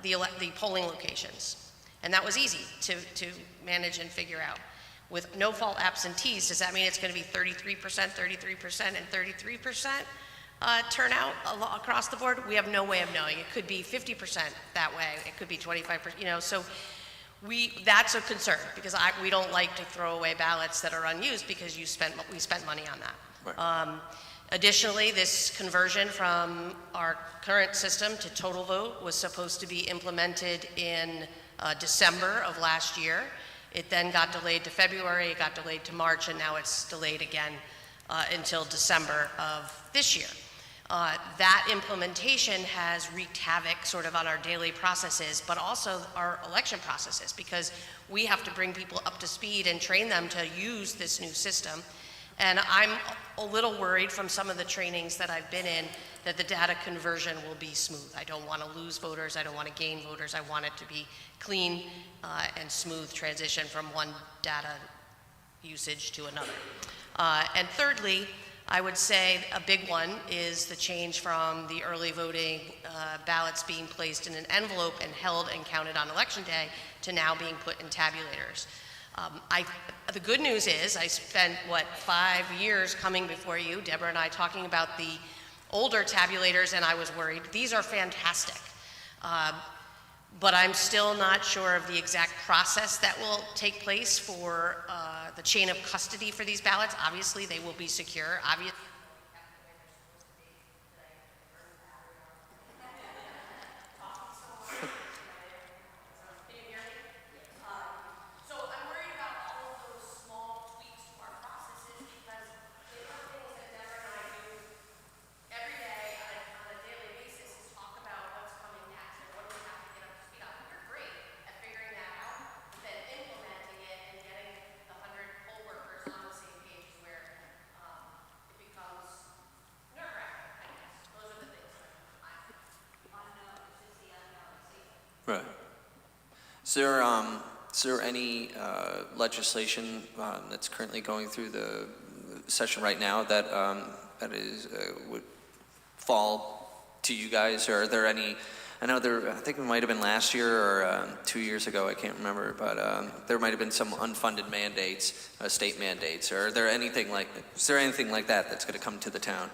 the polling locations. And that was easy to manage and figure out. With no-fault absentees, does that mean it's going to be 33%, 33%, and 33% turnout across the board? We have no way of knowing. It could be 50% that way. It could be 25%, so that's a concern, because we don't like to throw away ballots that are unused because we spent money on that. Right. Additionally, this conversion from our current system to total vote was supposed to be implemented in December of last year. It then got delayed to February, it got delayed to March, and now it's delayed again until December of this year. That implementation has wreaked havoc sort of on our daily processes, but also our election processes, because we have to bring people up to speed and train them to use this new system. And I'm a little worried from some of the trainings that I've been in that the data conversion will be smooth. I don't want to lose voters, I don't want to gain voters, I want it to be clean and smooth transition from one data usage to another. And thirdly, I would say a big one is the change from the early voting ballots being placed in an envelope and held and counted on election day to now being put in tabulators. The good news is I spent, 5 years coming before you, Deborah and I, talking about the older tabulators, and I was worried. These are fantastic. But I'm still not sure of the exact process that will take place for the chain of custody for these ballots. Obviously, they will be secure. Obviously, Right. Is there any legislation that's currently going through the session right now that would fall to you guys? Or are there any? I think it might have been last year or 2 years ago. I can't remember, but there might have been some unfunded mandates, state mandates. Or is there anything like that that's going to come to the town?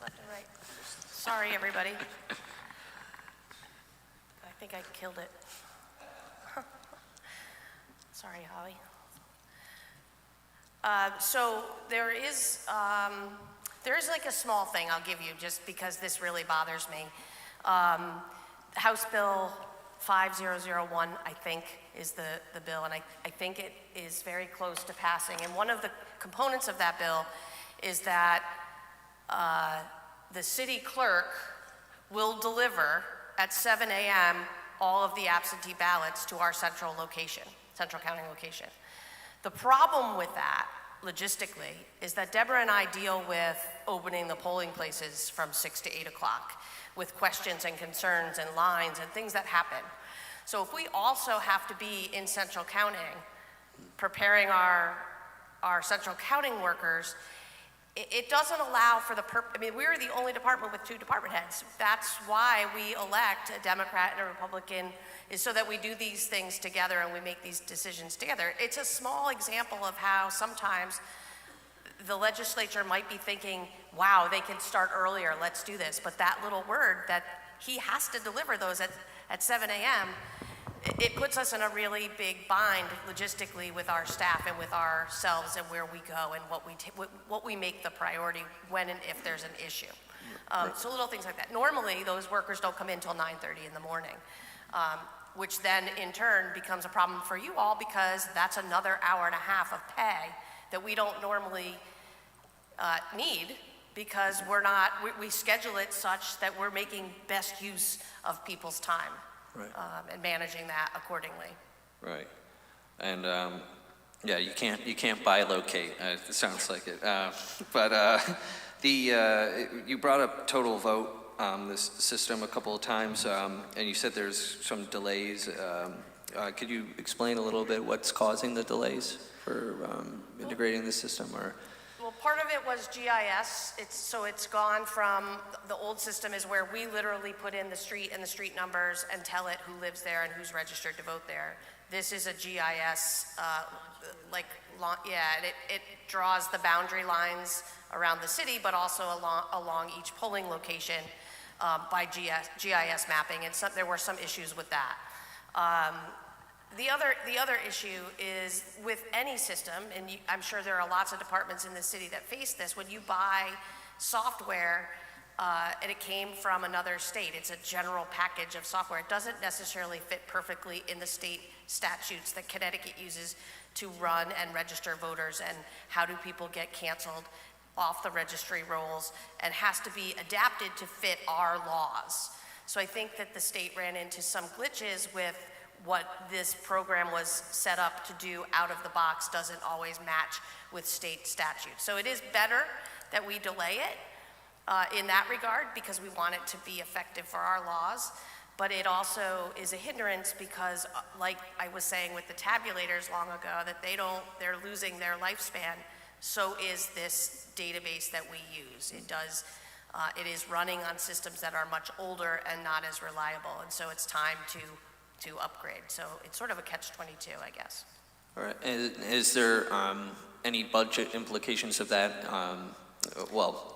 left and right. Sorry, everybody. I think I killed it. Sorry, Holly. So there is like a small thing I'll give you just because this really bothers me. House Bill 5001, I think, is the bill, and I think it is very close to passing. And one of the components of that bill is that the city clerk will deliver at 7 a.m. all of the absentee ballots to our central counting location. The problem with that, logistically, is that Deborah and I deal with opening the polling places from 6 to 8 o'clock with questions and concerns and lines and things that happen. So if we also have to be in central counting, preparing our central counting workers, it doesn't allow for we're the only department with 2 department heads. That's why we elect a Democrat and a Republican, is so that we do these things together and we make these decisions together. It's a small example of how sometimes the legislature might be thinking, wow, they can start earlier, let's do this. But that little word that he has to deliver those at 7 a.m., it puts us in a really big bind logistically with our staff and with ourselves and where we go and what we make the priority when and if there's an issue. So little things like that. Normally, those workers don't come in until 9:30 in the morning, which then in turn becomes a problem for you all because that's another hour and a half of pay that we don't normally need because we schedule it such that we're making best use of people's time. Right. And managing that accordingly. Right. And Yeah, you can't buy locate. It sounds like it. You brought up total vote this system a couple of times, and you said there's some delays. Could you explain a little bit what's causing the delays for integrating the system? Or Well, part of it was GIS. It's gone from, the old system is where we literally put in the street and the street numbers and tell it who lives there and who's registered to vote there. This is a GIS, it draws the boundary lines around the city, but also along each polling location by GIS mapping, and there were some issues with that. The other issue is with any system, and I'm sure there are lots of departments in the city that face this, when you buy software and it came from another state, it's a general package of software. It doesn't necessarily fit perfectly in the state statutes that Connecticut uses to run and register voters, and how do people get canceled off the registry rolls, and has to be adapted to fit our laws. So I think that the state ran into some glitches with what this program was set up to do out of the box doesn't always match with state statutes. So it is better that we delay it in that regard, because we want it to be effective for our laws, but it also is a hindrance because, like I was saying with the tabulators long ago, that they're losing their lifespan. So is this database that we use. It is running on systems that are much older and not as reliable, and so it's time to upgrade. So it's sort of a catch-22, I guess. all right, is there any budget implications of that?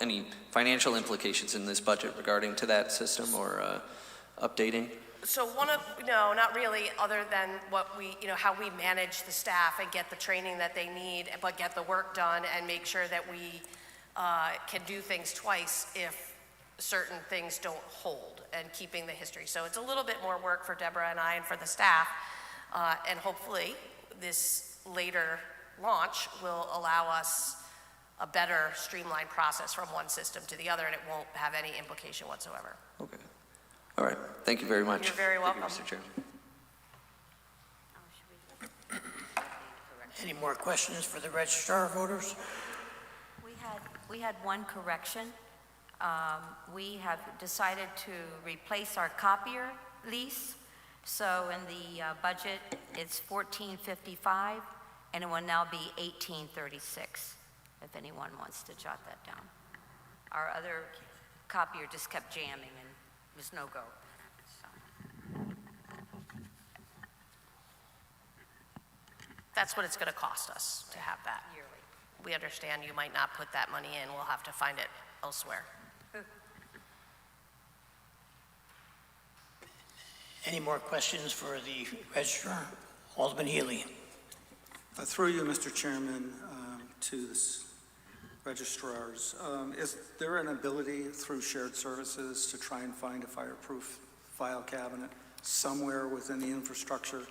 Any financial implications in this budget regarding to that system or updating? So no, not really, other than what how we manage the staff and get the training that they need, but get the work done and make sure that we can do things twice if certain things don't hold, and keeping the history. So it's a little bit more work for Deborah and I and for the staff, and hopefully this later launch will allow us a better streamlined process from one system to the other, and it won't have any implication whatsoever. Okay. All right. Thank you very much. You're very welcome. Thank you, Mr. Chairman. Any more questions for the registrar of voters? We had one correction. We have decided to replace our copier lease. So in the budget, it's $14.55, and it will now be $18.36, if anyone wants to jot that down. Our other copier just kept jamming and was no go. So. That's what it's going to cost us to have that. Yearly. We understand you might not put that money in. We'll have to find it elsewhere. Any more questions for the registrar? Alderman Healy. Through you, Mr. Chairman, to the registrars, is there an ability through shared services to try and find a fireproof file cabinet somewhere within the infrastructure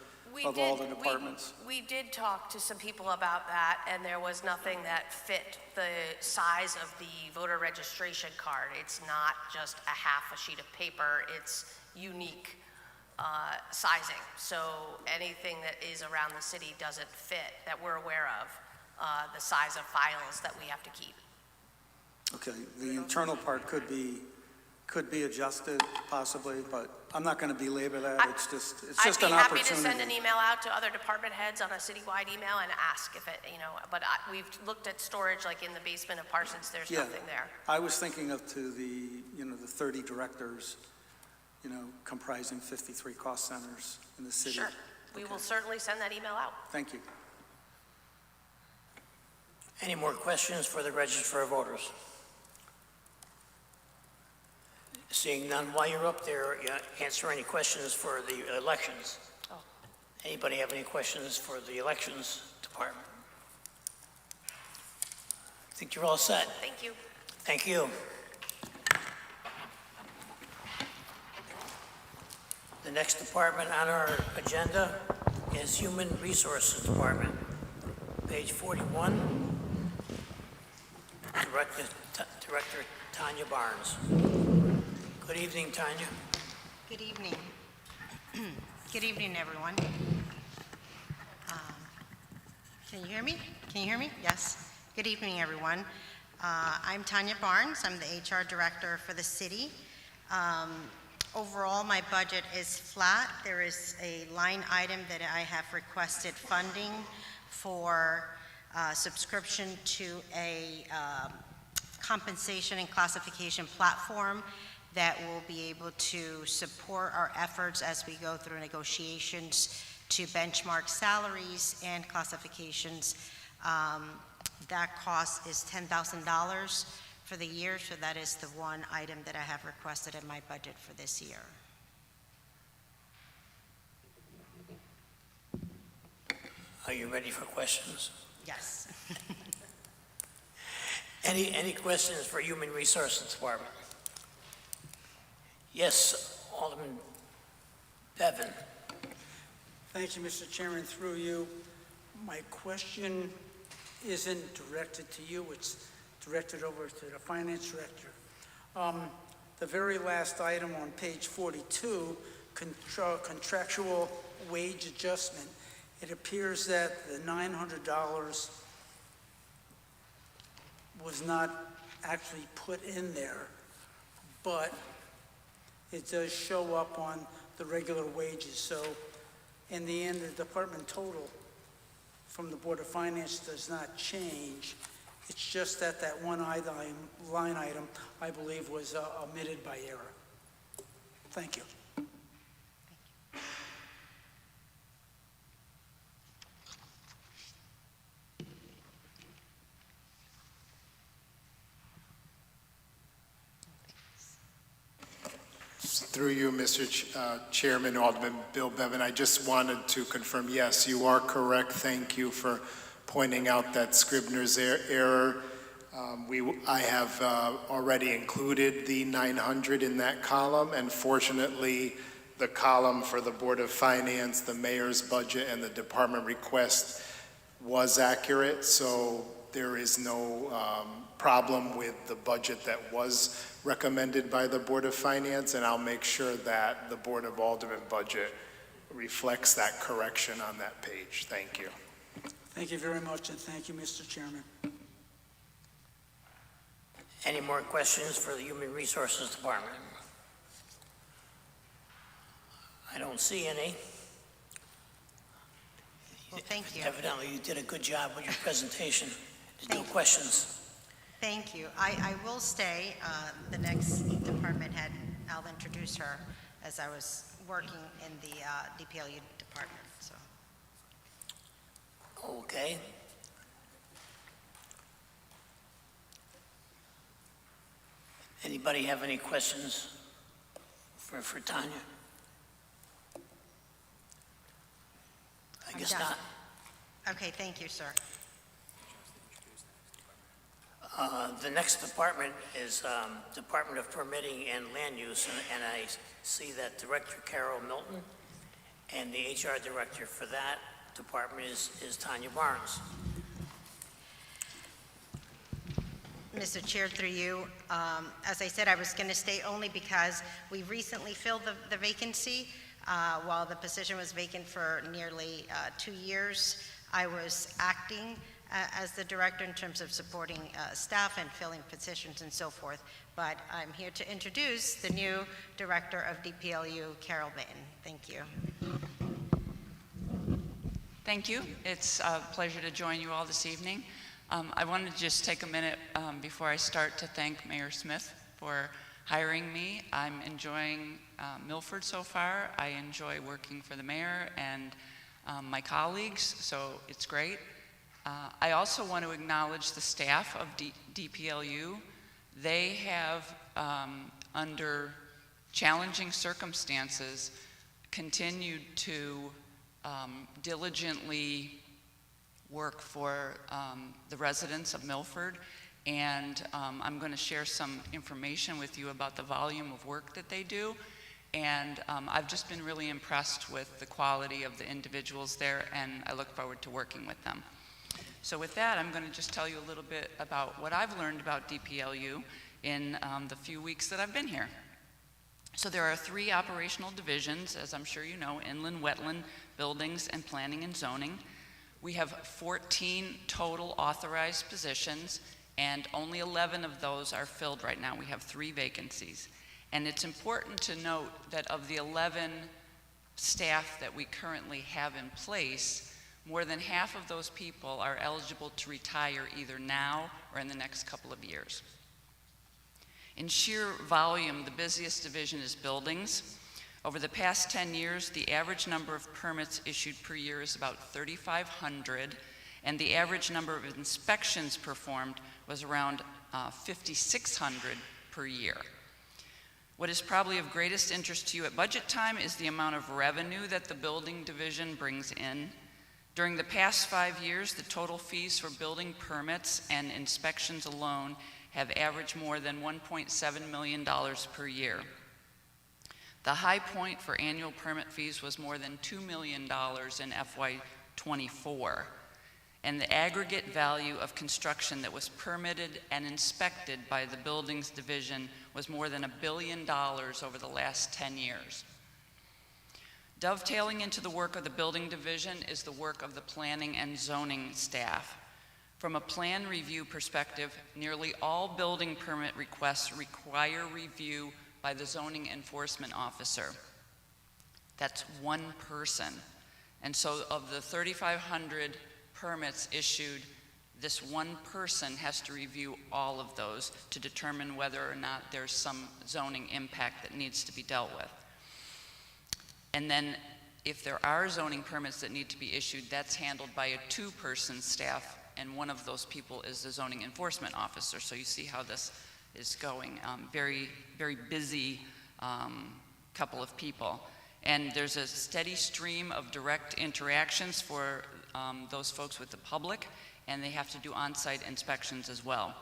of all the departments? We did talk to some people about that, and there was nothing that fit the size of the voter registration card. It's not just a half a sheet of paper, it's unique sizing. So anything that is around the city doesn't fit, that we're aware of, the size of files that we have to keep. Okay, the internal part could be adjusted possibly, but I'm not going to belabor that. It's just an opportunity. I'd be happy to send an email out to other department heads on a citywide email and ask if it, but we've looked at storage like in the basement of Parsons, there's nothing there. I was thinking of to the 30 directors, comprising 53 cost centers in the city. Sure, we will certainly send that email out. Thank you. Any more questions for the registrar of voters? Seeing none, while you're up there, answer any questions for the elections. Oh. Anybody have any questions for the elections department? I think you're all set. Thank you. Thank you. The next department on our agenda is Human Resources Department. Page 41. Director Tanya Barnes. Good evening, Tanya. Good evening. Good evening, everyone. Can you hear me? Can you hear me? Yes. Good evening, everyone. I'm Tanya Barnes. I'm the HR director for the city. Overall, my budget is flat. There is a line item that I have requested funding for subscription to a compensation and classification platform that will be able to support our efforts as we go through negotiations to benchmark salaries and classifications. That cost is $10,000 for the year, so that is the one item that I have requested in my budget for this year. Are you ready for questions? Yes. Any questions for Human Resources Department? Yes, Alderman Bevan. Thank you, Mr. Chairman. Through you, my question isn't directed to you, it's directed over to the Finance Director. The very last item on page 42, contractual wage adjustment, it appears that the $900 was not actually put in there, but it does show up on the regular wages. So in the end, the department total from the Board of Finance does not change. It's just that that one line item, I believe, was omitted by error. Thank you. Through you, Mr. Chairman, Alderman Bill Bevan, I just wanted to confirm, yes, you are correct. Thank you for pointing out that Scribner's error. I have already included the 900 in that column, and fortunately, the column for the Board of Finance, the mayor's budget, and the department request was accurate, so there is no problem with the budget that was recommended by the Board of Finance, and I'll make sure that the Board of Aldermen budget reflects that correction on that page. Thank you. Thank you very much, and thank you, Mr. Chairman. Any more questions for the Human Resources Department? I don't see any. Well, thank you. Evidently, you did a good job with your presentation. There's no questions. Thank you. I will stay. The next department head, I'll introduce her as I was working in the DPLU department. So. Okay. Anybody have any questions for Tanya? I guess not. Okay, thank you, sir. The next department is Department of Permitting and Land Use, and I see that Director Carol Milton, and the HR Director for that department is Tanya Barnes. Mr. Chair, through you, as I said, I was going to stay only because we recently filled the vacancy. While the position was vacant for nearly 2 years, I was acting as the director in terms of supporting staff and filling positions and so forth. But I'm here to introduce the new director of DPLU, Carol Milton. Thank you. Thank you. It's a pleasure to join you all this evening. I wanted to just take a minute before I start to thank Mayor Smith for hiring me. I'm enjoying Milford so far. I enjoy working for the mayor and my colleagues, so it's great. I also want to acknowledge the staff of DPLU. They have, under challenging circumstances, continued to diligently work for the residents of Milford, and I'm going to share some information with you about the volume of work that they do. And I've just been really impressed with the quality of the individuals there, and I look forward to working with them. So with that, I'm going to just tell you a little bit about what I've learned about DPLU in the few weeks that I've been here. So there are 3 operational divisions, as I'm sure you know: inland, wetland, buildings, and planning and zoning. We have 14 total authorized positions, and only 11 of those are filled right now. We have 3 vacancies. And it's important to note that of the 11 staff that we currently have in place, more than half of those people are eligible to retire either now or in the next couple of years. In sheer volume, the busiest division is buildings. Over the past 10 years, the average number of permits issued per year is about 3,500, and the average number of inspections performed was around 5,600 per year. What is probably of greatest interest to you at budget time is the amount of revenue that the building division brings in. During the past 5 years, the total fees for building permits and inspections alone have averaged more than $1.7 million per year. The high point for annual permit fees was more than $2 million in FY24, and the aggregate value of construction that was permitted and inspected by the buildings division was more than $1 billion over the last 10 years. Dovetailing into the work of the building division is the work of the planning and zoning staff. From a plan review perspective, nearly all building permit requests require review by the zoning enforcement officer. That's one person. And so of the 3,500 permits issued, this one person has to review all of those to determine whether or not there's some zoning impact that needs to be dealt with. And then if there are zoning permits that need to be issued, that's handled by a 2-person staff, and one of those people is the zoning enforcement officer. So you see how this is going. Very, very busy couple of people. And there's a steady stream of direct interactions for those folks with the public, and they have to do on-site inspections as well.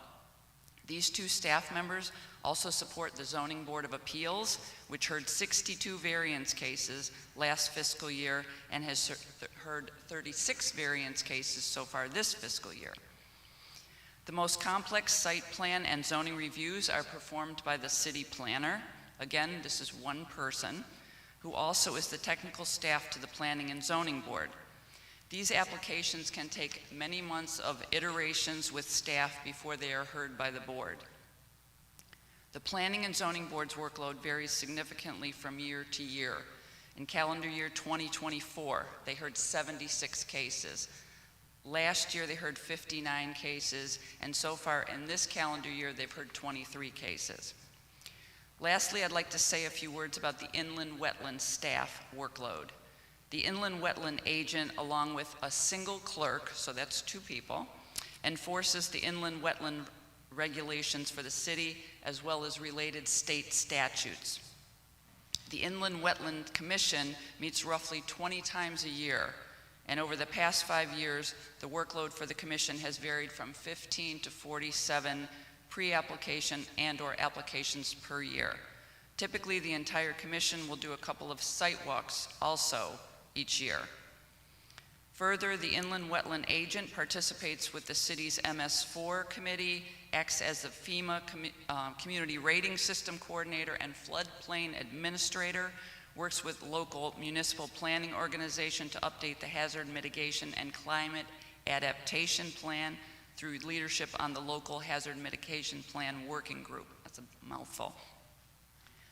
These 2 staff members also support the Zoning Board of Appeals, which heard 62 variance cases last fiscal year and has heard 36 variance cases so far this fiscal year. The most complex site plan and zoning reviews are performed by the city planner. Again, this is one person, who also is the technical staff to the Planning and Zoning Board. These applications can take many months of iterations with staff before they are heard by the board. The Planning and Zoning Board's workload varies significantly from year to year. In calendar year 2024, they heard 76 cases. Last year, they heard 59 cases, and so far in this calendar year, they've heard 23 cases. Lastly, I'd like to say a few words about the inland wetland staff workload. The inland wetland agent, along with a single clerk, so that's 2 people, enforces the inland wetland regulations for the city as well as related state statutes. The Inland Wetland Commission meets roughly 20 times a year, and over the past 5 years, the workload for the commission has varied from 15 to 47 pre-application and/or applications per year. Typically, the entire commission will do a couple of site walks also each year. Further, the inland wetland agent participates with the city's MS4 committee, acts as the FEMA community rating system coordinator and floodplain administrator, works with local municipal planning organization to update the hazard mitigation and climate adaptation plan through leadership on the local hazard mitigation plan working group. That's a mouthful.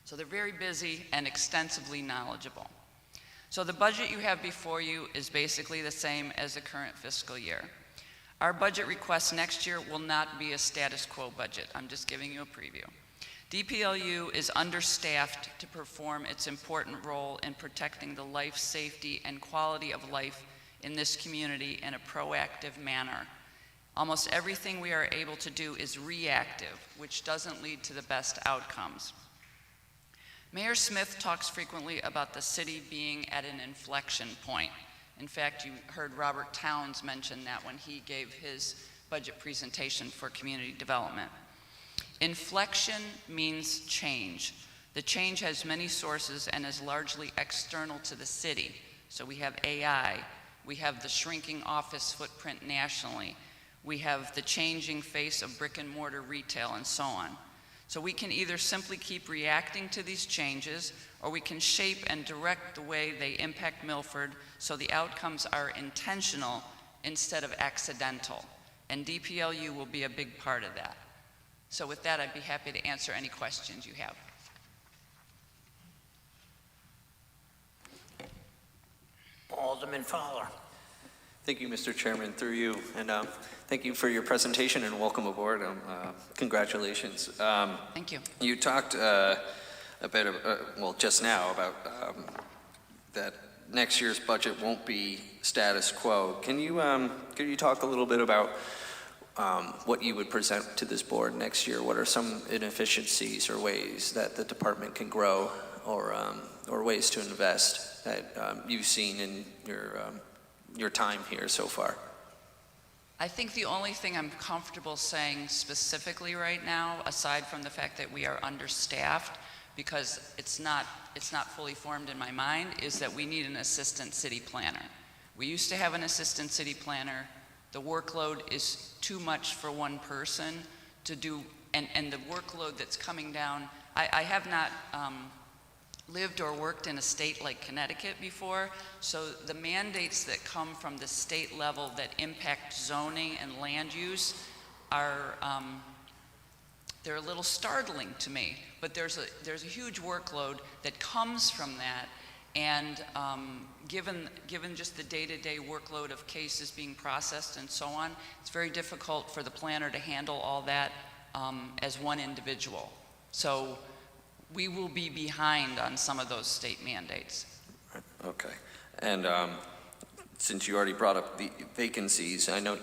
So they're very busy and extensively knowledgeable. So the budget you have before you is basically the same as the current fiscal year. Our budget request next year will not be a status quo budget. I'm just giving you a preview. DPLU is understaffed to perform its important role in protecting the life, safety, and quality of life in this community in a proactive manner. Almost everything we are able to do is reactive, which doesn't lead to the best outcomes. Mayor Smith talks frequently about the city being at an inflection point. In fact, you heard Robert Towns mention that when he gave his budget presentation for community development. Inflection means change. The change has many sources and is largely external to the city. So we have AI, we have the shrinking office footprint nationally, we have the changing face of brick and mortar retail, and so on. So we can either simply keep reacting to these changes, or we can shape and direct the way they impact Milford so the outcomes are intentional instead of accidental. And DPLU will be a big part of that. So with that, I'd be happy to answer any questions you have. Alderman Fowler. Thank you, Mr. Chairman, through you. And thank you for your presentation and welcome aboard. Congratulations. Thank you. You talked a bit, well, just now about that next year's budget won't be status quo. Can you talk a little bit about what you would present to this board next year? What are some inefficiencies or ways that the department can grow, or ways to invest that you've seen in your time here so far? I think the only thing I'm comfortable saying specifically right now, aside from the fact that we are understaffed, because it's not fully formed in my mind, is that we need an assistant city planner. We used to have an assistant city planner. The workload is too much for one person to do, and the workload that's coming down, I have not lived or worked in a state like Connecticut before, so the mandates that come from the state level that impact zoning and land use are, they're a little startling to me, but there's a huge workload that comes from that, and given just the day-to-day workload of cases being processed and so on, it's very difficult for the planner to handle all that as one individual. So we will be behind on some of those state mandates. Okay. And since you already brought up the vacancies, I know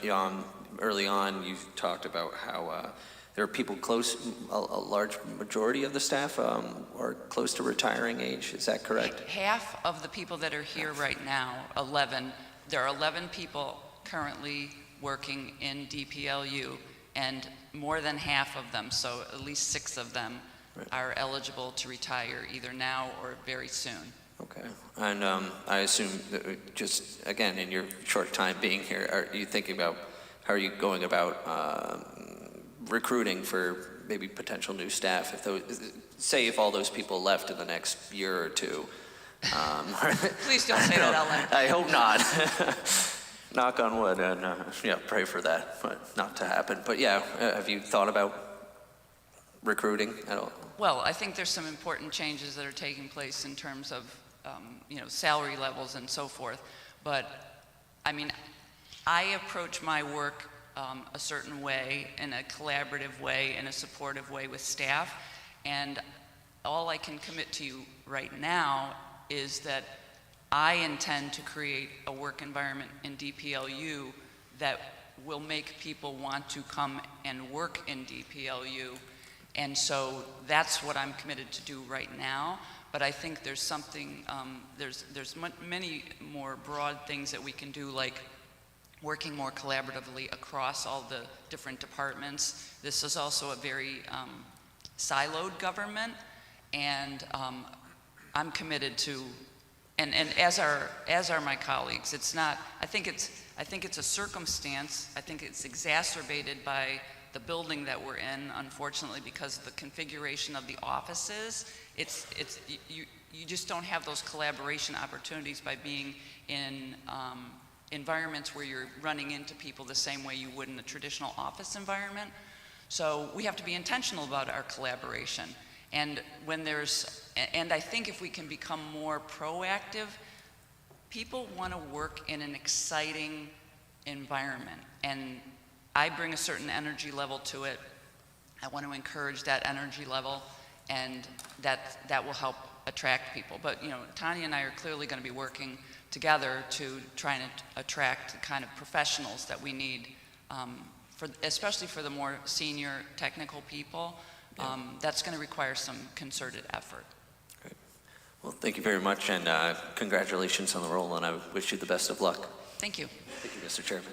early on you talked about how there are people close, a large majority of the staff are close to retiring age. Is that correct? Half of the people that are here right now, 11, there are 11 people currently working in DPLU, and more than half of them, so at least 6 of them, are eligible to retire either now or very soon. Okay. And I assume that just, again, in your short time being here, are you thinking about, how are you going about recruiting for maybe potential new staff? If those, say if all those people left in the next year or two. Please don't say that out loud. I hope not. Knock on wood, and yeah, pray for that, but not to happen. But yeah, have you thought about recruiting at all? Well, I think there's some important changes that are taking place in terms of, salary levels and so forth. But, I mean, I approach my work a certain way, in a collaborative way, in a supportive way with staff. And all I can commit to you right now is that I intend to create a work environment in DPLU that will make people want to come and work in DPLU. And so that's what I'm committed to do right now. But I think there's something, there's many more broad things that we can do, like working more collaboratively across all the different departments. This is also a very siloed government, and I'm committed to, and as are my colleagues. It's not, I think it's a circumstance. I think it's exacerbated by the building that we're in, unfortunately, because of the configuration of the offices. You just don't have those collaboration opportunities by being in environments where you're running into people the same way you would in a traditional office environment. So we have to be intentional about our collaboration. And I think if we can become more proactive, people want to work in an exciting environment. And I bring a certain energy level to it. I want to encourage that energy level, and that will help attract people. But Tanya and I are clearly going to be working together to try and attract the kind of professionals that we need, especially for the more senior technical people. That's going to require some concerted effort. Great. Well, thank you very much, and congratulations on the role, and I wish you the best of luck. Thank you. Thank you, Mr. Chairman.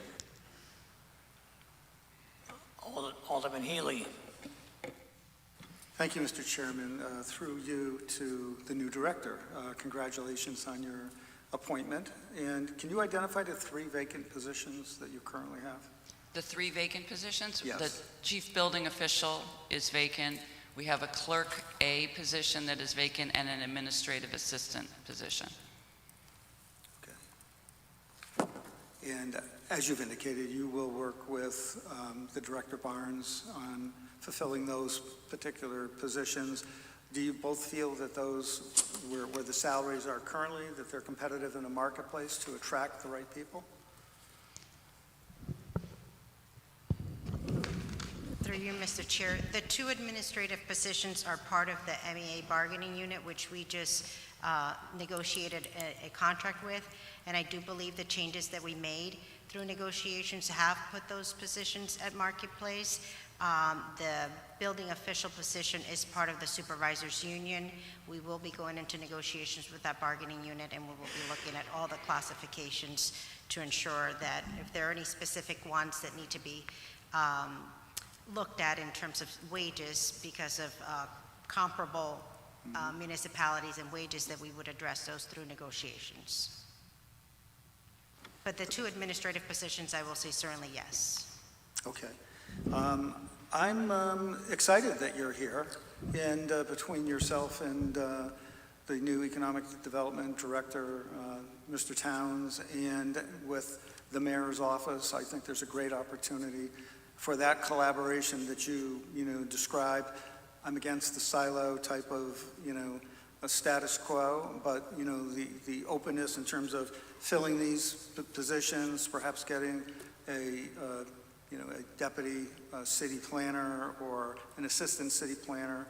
Alderman Healy. Thank you, Mr. Chairman. Through you to the new director, congratulations on your appointment. And can you identify the 3 vacant positions that you currently have? The 3 vacant positions? Yes. The chief building official is vacant. We have a clerk A position that is vacant and an administrative assistant position. Okay. And as you've indicated, you will work with the Director Barnes on fulfilling those particular positions. Do you both feel that those, where the salaries are currently, that they're competitive in the marketplace to attract the right people? Through you, Mr. Chair, the 2 administrative positions are part of the MEA bargaining unit, which we just negotiated a contract with, and I do believe the changes that we made through negotiations have put those positions at marketplace. The building official position is part of the supervisors union. We will be going into negotiations with that bargaining unit, and we will be looking at all the classifications to ensure that if there are any specific ones that need to be looked at in terms of wages because of comparable municipalities and wages, that we would address those through negotiations. But the 2 administrative positions, I will say certainly yes. Okay. I'm excited that you're here, and between yourself and the new Economic Development Director, Mr. Towns, and with the Mayor's Office, I think there's a great opportunity for that collaboration that you described. I'm against the silo type of, a status quo, but, the openness in terms of filling these positions, perhaps getting a deputy city planner or an assistant city planner,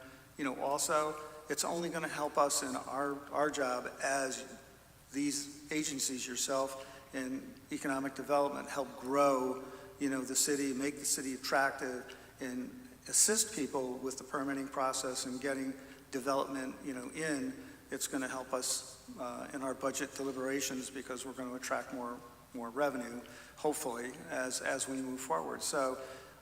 also, it's only going to help us in our job as these agencies, yourself and economic development, help grow, the city, make the city attractive, and assist people with the permitting process and getting development, in. It's going to help us in our budget deliberations because we're going to attract more revenue, hopefully, as we move forward. So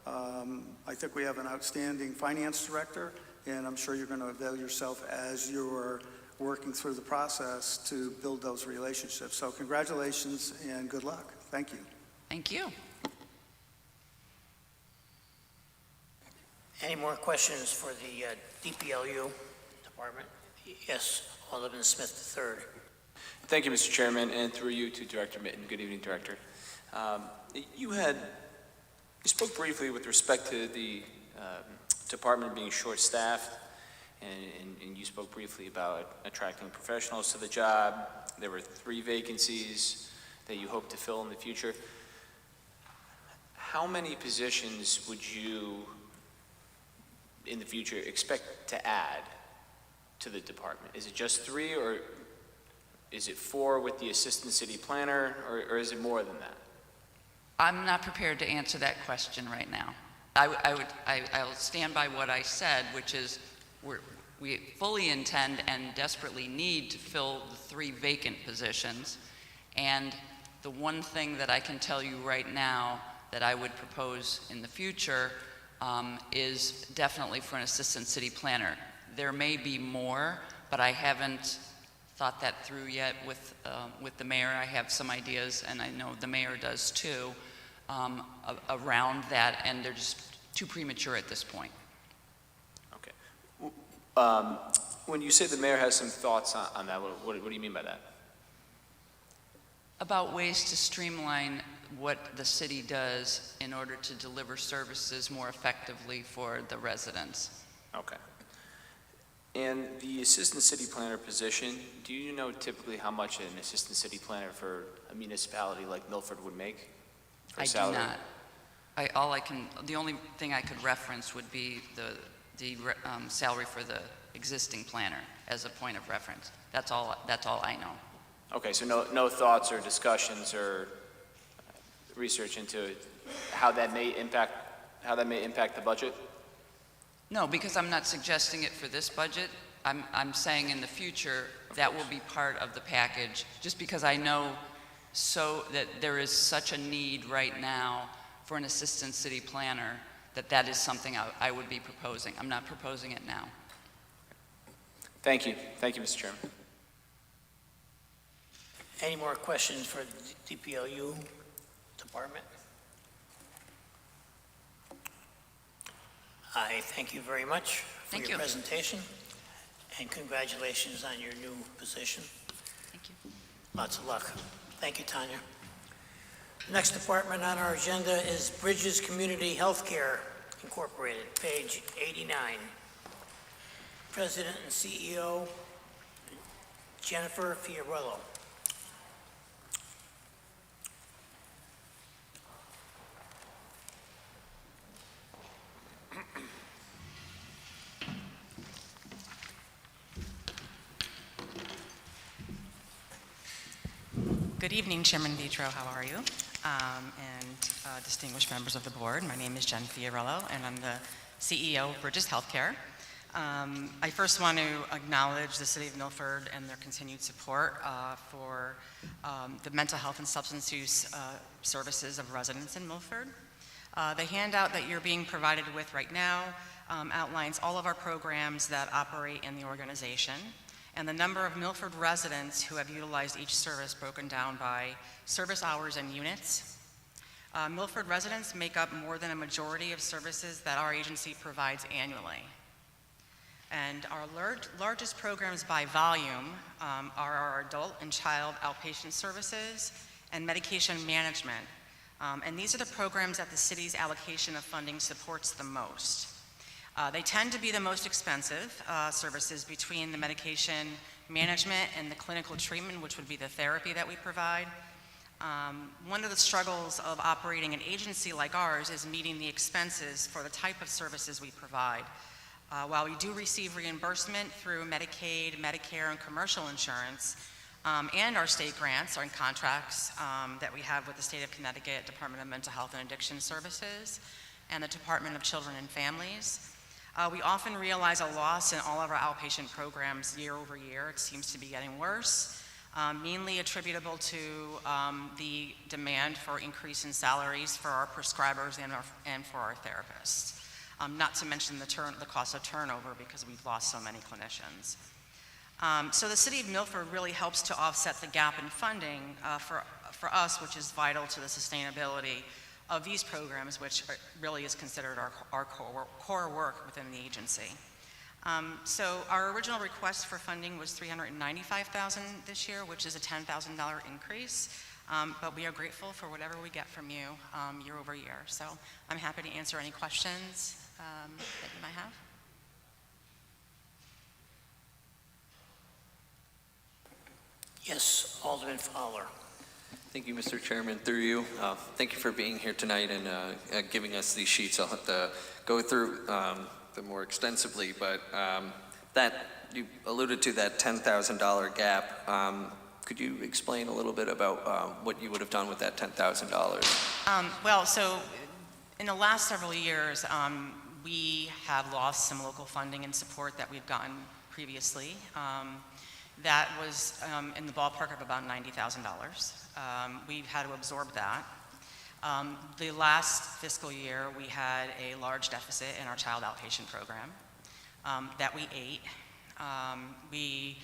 I think we have an outstanding finance director, and I'm sure you're going to avail yourself as you're working through the process to build those relationships. So congratulations and good luck. Thank you. Thank you. Any more questions for the DPLU department? Yes, Alderman Smith III. Thank you, Mr. Chairman, and through you to Director Mitten. Good evening, Director. You spoke briefly with respect to the department being short-staffed, and you spoke briefly about attracting professionals to the job. There were 3 vacancies that you hope to fill in the future. How many positions would you, in the future, expect to add to the department? Is it just 3, or is it 4 with the assistant city planner, or is it more than that? I'm not prepared to answer that question right now. I'll stand by what I said, which is we fully intend and desperately need to fill the 3 vacant positions. And the one thing that I can tell you right now that I would propose in the future is definitely for an assistant city planner. There may be more, but I haven't thought that through yet with the mayor. I have some ideas, and I know the mayor does too, around that, and they're just too premature at this point. Okay. When you say the mayor has some thoughts on that, what do you mean by that? About ways to streamline what the city does in order to deliver services more effectively for the residents. Okay. And the assistant city planner position, do you know typically how much an assistant city planner for a municipality like Milford would make? I do not. The only thing I could reference would be the salary for the existing planner as a point of reference. That's all I know. Okay, so no thoughts or discussions or research into how that may impact the budget? No, because I'm not suggesting it for this budget. I'm saying in the future that will be part of the package, just because I know that there is such a need right now for an assistant city planner that is something I would be proposing. I'm not proposing it now. Thank you. Thank you, Mr. Chairman. Any more questions for the DPLU department? I thank you very much for your presentation, and congratulations on your new position. Thank you. Lots of luck. Thank you, Tanya. Next department on our agenda is Bridges Community Healthcare Incorporated, page 89. President and CEO, Jennifer Fiorillo. Good evening, Chairman Vitro. How are you? And distinguished members of the board. My name is Jen Fiorillo, and I'm the CEO of Bridges Healthcare. I first want to acknowledge the City of Milford and their continued support for the mental health and substance use services of residents in Milford. The handout that you're being provided with right now outlines all of our programs that operate in the organization, and the number of Milford residents who have utilized each service broken down by service hours and units. Milford residents make up more than a majority of services that our agency provides annually. And our largest programs by volume are our adult and child outpatient services and medication management. And these are the programs that the city's allocation of funding supports the most. They tend to be the most expensive services between the medication management and the clinical treatment, which would be the therapy that we provide. One of the struggles of operating an agency like ours is meeting the expenses for the type of services we provide. While we do receive reimbursement through Medicaid, Medicare, and commercial insurance, and our state grants and contracts that we have with the State of Connecticut Department of Mental Health and Addiction Services and the Department of Children and Families, we often realize a loss in all of our outpatient programs year over year. It seems to be getting worse, mainly attributable to the demand for increase in salaries for our prescribers and for our therapists. Not to mention the cost of turnover because we've lost so many clinicians. So the City of Milford really helps to offset the gap in funding for us, which is vital to the sustainability of these programs, which really is considered our core work within the agency. So our original request for funding was $395,000 this year, which is a $10,000 increase. But we are grateful for whatever we get from you year over year. So I'm happy to answer any questions that you might have. Yes, Alderman Fowler. Thank you, Mr. Chairman. Through you, thank you for being here tonight and giving us these sheets. I'll have to go through them more extensively, but that you alluded to that $10,000 gap. Could you explain a little bit about what you would have done with that $10,000? Well, so in the last several years, we have lost some local funding and support that we've gotten previously. That was in the ballpark of about $90,000. We've had to absorb that. The last fiscal year, we had a large deficit in our child outpatient program that we ate. We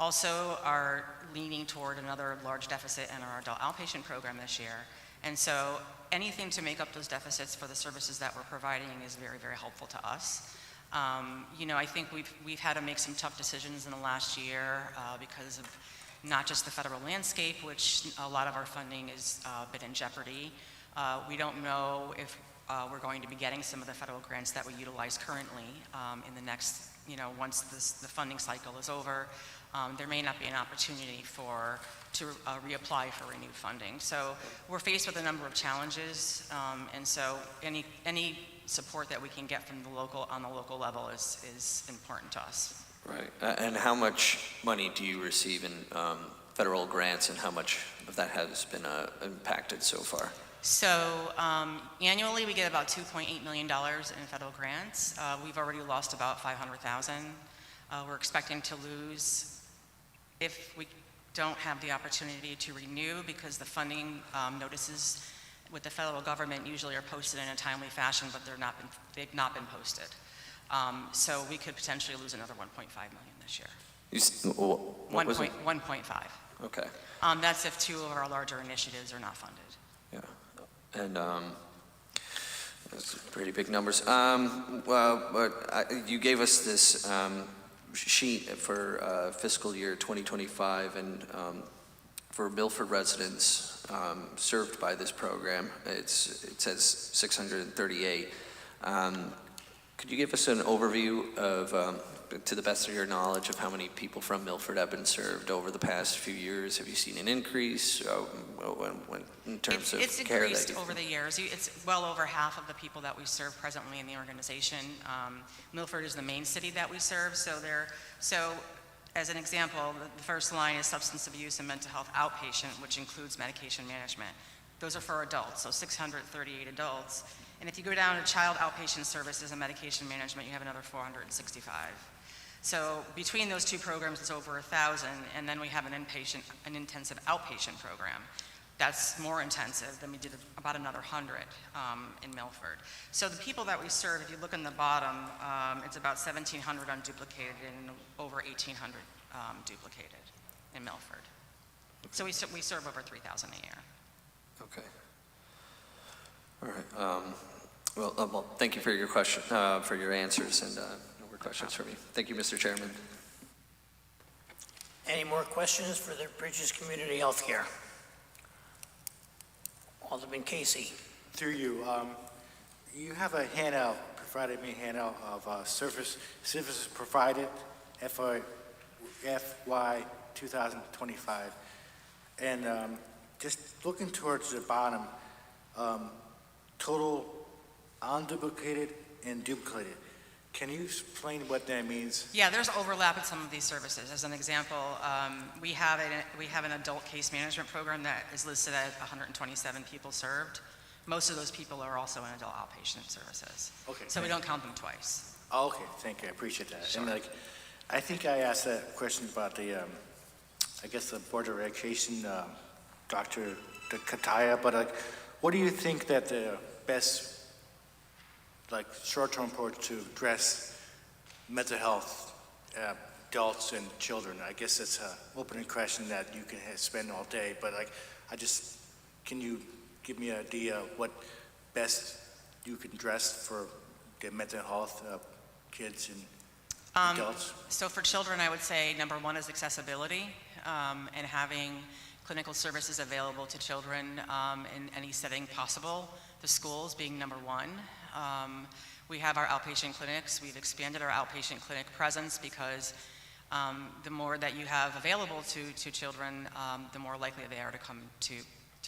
also are leaning toward another large deficit in our adult outpatient program this year. And so anything to make up those deficits for the services that we're providing is very, very helpful to us. You know, I think we've had to make some tough decisions in the last year because of not just the federal landscape, which a lot of our funding has been in jeopardy. We don't know if we're going to be getting some of the federal grants that we utilize currently in the next, you know, once the funding cycle is over. There may not be an opportunity to reapply for renewed funding. So we're faced with a number of challenges, and so any support that we can get from on the local level is important to us. Right. And how much money do you receive in federal grants, and how much of that has been impacted so far? So annually we get about $2.8 million in federal grants. We've already lost about $500,000. We're expecting to lose if we don't have the opportunity to renew, because the funding notices with the federal government usually are posted in a timely fashion, but they've not been posted. So we could potentially lose another $1.5 million this year. What was it? 1.5. Okay. That's if two of our larger initiatives are not funded. Yeah. And that's pretty big numbers. You gave us this sheet for fiscal year 2025, and for Milford residents served by this program. It says 638. Could you give us an overview of, to the best of your knowledge, of how many people from Milford have been served over the past few years? Have you seen an increase in terms of It's care? increased over the years. It's well over half of the people that we serve presently in the organization. Milford is the main city that we serve, so as an example, the first line is substance abuse and mental health outpatient, which includes medication management. Those are for adults, so 638 adults. And if you go down to child outpatient services and medication management, you have another 465. So between those two programs, it's over 1,000, and then we have an intensive outpatient program. That's more intensive. Then we did about another 100 in Milford. So the people that we serve, if you look in the bottom, it's about 1,700 unduplicated and over 1,800 duplicated in Milford. So we serve over 3,000 a year. Okay. All right. Well, thank you for your question, for your answers, and no more questions for me. Thank you, Mr. Chairman. Any more questions for the Bridges Community Healthcare? Alderman Casey. Through you, you have a handout, provided me a handout of services provided FY 2025. And just looking towards the bottom, total unduplicated and duplicated. Can you explain what that means? Yeah, there's overlap in some of these services. As an example, we have an adult case management program that is listed at 127 people served. Most of those people are also in adult outpatient services. Okay. So we don't count them twice. Oh, okay, thank you, I appreciate that. Sure. And I think I asked that question about the, I guess the Board of Education, Dr. Kataya, but what do you think that the best short-term approach to address mental health, adults and children? I guess it's an opening question that you can spend all day, but can you give me an idea of what best you can address for the mental health of kids and adults? So for children, I would say number one is accessibility, and having clinical services available to children in any setting possible, the schools being number one. We have our outpatient clinics. We've expanded our outpatient clinic presence because the more that you have available to children, the more likely they are to come to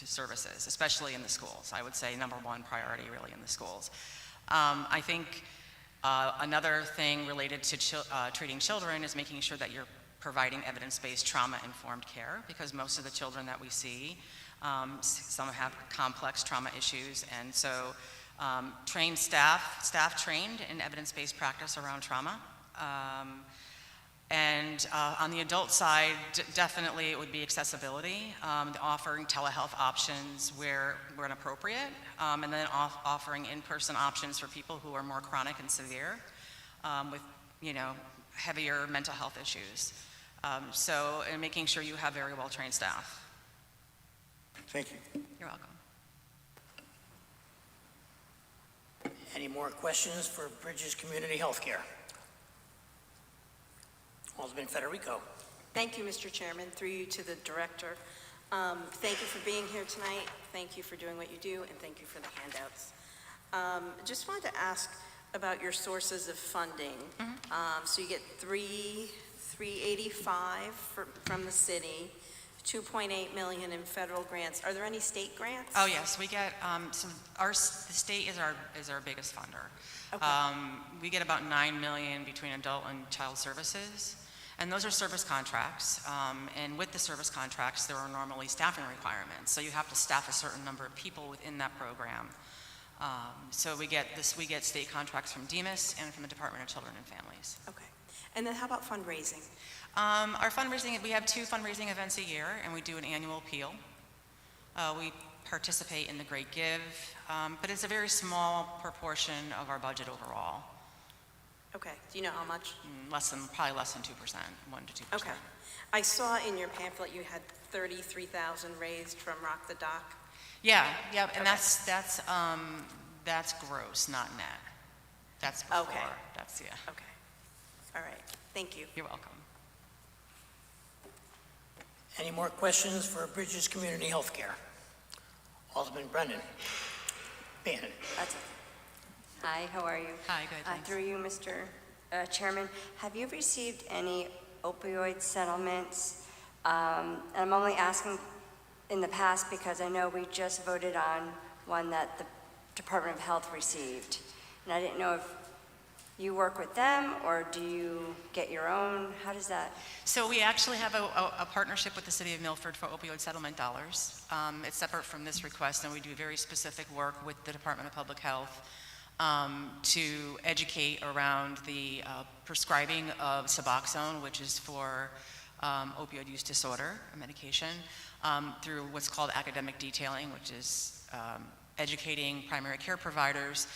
services, especially in the schools. I would say number one priority really in the schools. I think another thing related to treating children is making sure that you're providing evidence-based trauma-informed care, because most of the children that we see, some have complex trauma issues, and so trained staff trained in evidence-based practice around trauma. And on the adult side, definitely it would be accessibility, offering telehealth options where appropriate, and then offering in-person options for people who are more chronic and severe with, heavier mental health issues. And making sure you have very well-trained staff. Thank you. You're welcome. Any more questions for Bridges Community Healthcare? Alderman Federico. Thank you, Mr. Chairman. Through you to the director. Thank you for being here tonight. Thank you for doing what you do, and thank you for the handouts. Just wanted to ask about your sources of funding. So you get $385 from the city, $2.8 million in federal grants. Are there any state grants? Oh yes, we get the state is our biggest funder. Okay. We get about $9 million between adult and child services, and those are service contracts. And with the service contracts, there are normally staffing requirements. So you have to staff a certain number of people within that program. So we get state contracts from DEMIS and from the Department of Children and Families. Okay. And then how about fundraising? Our fundraising, we have 2 fundraising events a year, and we do an annual appeal. We participate in the Great Give, but it's a very small proportion of our budget overall. Okay. Do you know how much? Probably less than 2%, 1 to 2%. Okay. I saw in your pamphlet you had $33,000 raised from Rock the Dock. Yeah, and Okay. that's gross, not net. That's before. Okay. That's, yeah. Okay. All right. Thank you. You're welcome. Any more questions for Bridges Community Healthcare? Alderman Bannon. Hi, how are you? Hi, good, thanks. Through you, Mr. Chairman, have you received any opioid settlements? And I'm only asking in the past because I know we just voted on one that the Department of Health received. And I didn't know if you work with them or do you get your own? How does that? So we actually have a partnership with the City of Milford for opioid settlement dollars. It's separate from this request, and we do very specific work with the Department of Public Health to educate around the prescribing of Suboxone, which is for opioid use disorder medication, through what's called academic detailing, which is educating primary care providers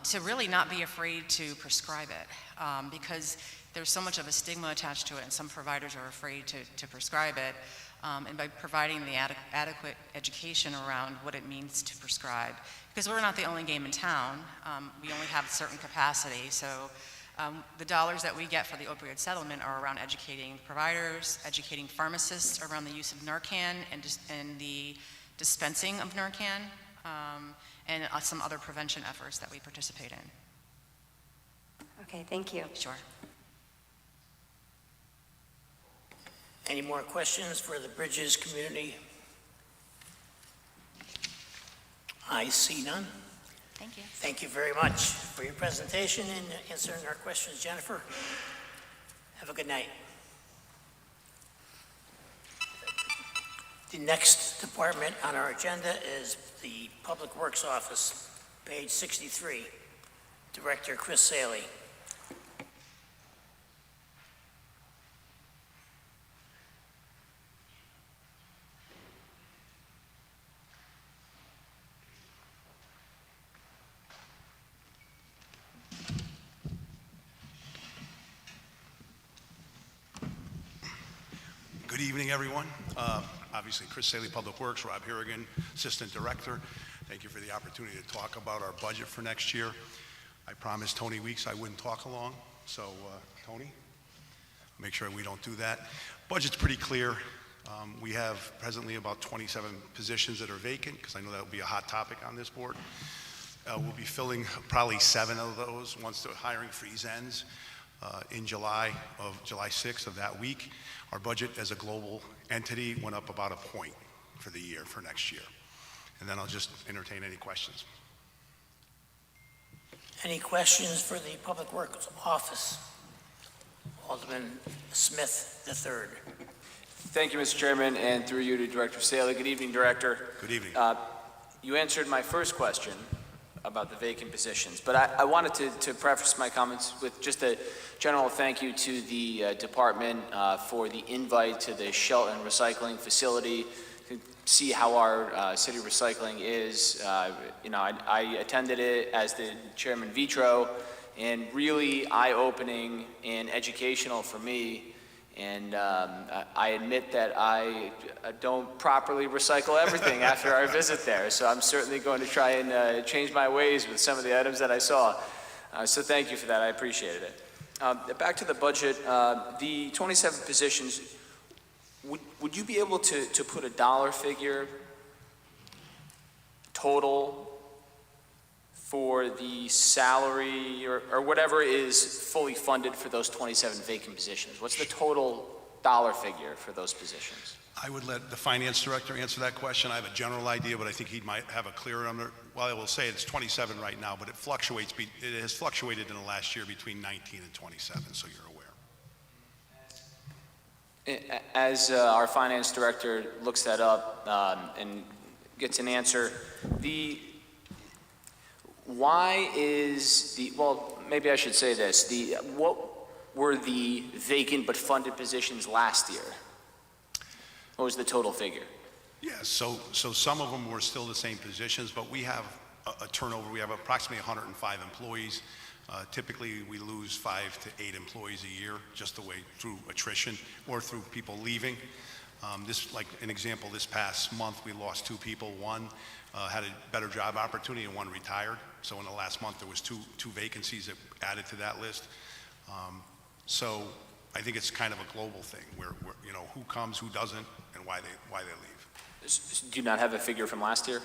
to really not be afraid to prescribe it, because there's so much of a stigma attached to it, and some providers are afraid to prescribe it. And by providing the adequate education around what it means to prescribe, because we're not the only game in town, we only have a certain capacity. So the dollars that we get for the opioid settlement are around educating providers, educating pharmacists around the use of Narcan and the dispensing of Narcan, and some other prevention efforts that we participate in. Okay, thank you. Sure. Any more questions for the Bridges community? I see none. Thank you. Thank you very much for your presentation and answering our questions, Jennifer. Have a good night. The next department on our agenda is the Public Works Office, page 63. Director Chris Saley. Good evening, everyone. Obviously, Chris Saley, Public Works, Rob Harrigan, Assistant Director. Thank you for the opportunity to talk about our budget for next year. I promised Tony Weeks I wouldn't talk along, so Tony, make sure we don't do that. Budget's pretty clear. We have presently about 27 positions that are vacant, because I know that will be a hot topic on this board. We'll be filling probably 7 of those once the hiring freeze ends in July 6th of that week. Our budget as a global entity went up about a point for the year, for next year. And then I'll just entertain any questions. Any questions for the Public Works Office? Alderman Smith III. Thank you, Mr. Chairman, and through you to Director Saley. Good evening, Director. Good evening. You answered my first question about the vacant positions, but I wanted to preface my comments with just a general thank you to the department for the invite to the Shelton Recycling Facility to see how our city recycling is. I attended it as the Chairman Vitro, and really eye-opening and educational for me. And I admit that I don't properly recycle everything after our visit there, so I'm certainly going to try and change my ways with some of the items that I saw. So thank you for that, I appreciated it. Back to the budget, the 27 positions, would you be able to put a dollar figure total for the salary or whatever is fully funded for those 27 vacant positions? What's the total dollar figure for those positions? I would let the finance director answer that question. I have a general idea, but I think he might have a clearer number. Well, I will say it's 27 right now, but it fluctuates. It has fluctuated in the last year between 19 and 27, so you're aware. As our finance director looks that up and gets an answer, why is well, maybe I should say this, what were the vacant but funded positions last year? What was the total figure? Yeah, so some of them were still the same positions, but we have a turnover. We have approximately 105 employees. Typically, we lose 5 to 8 employees a year, just the way through attrition or through people leaving. Like an example, this past month, we lost 2 people. One had a better job opportunity and one retired. So in the last month, there was two vacancies that added to that list. So I think it's kind of a global thing where you know, who comes, who doesn't, and why they leave. Do you not have a figure from last year?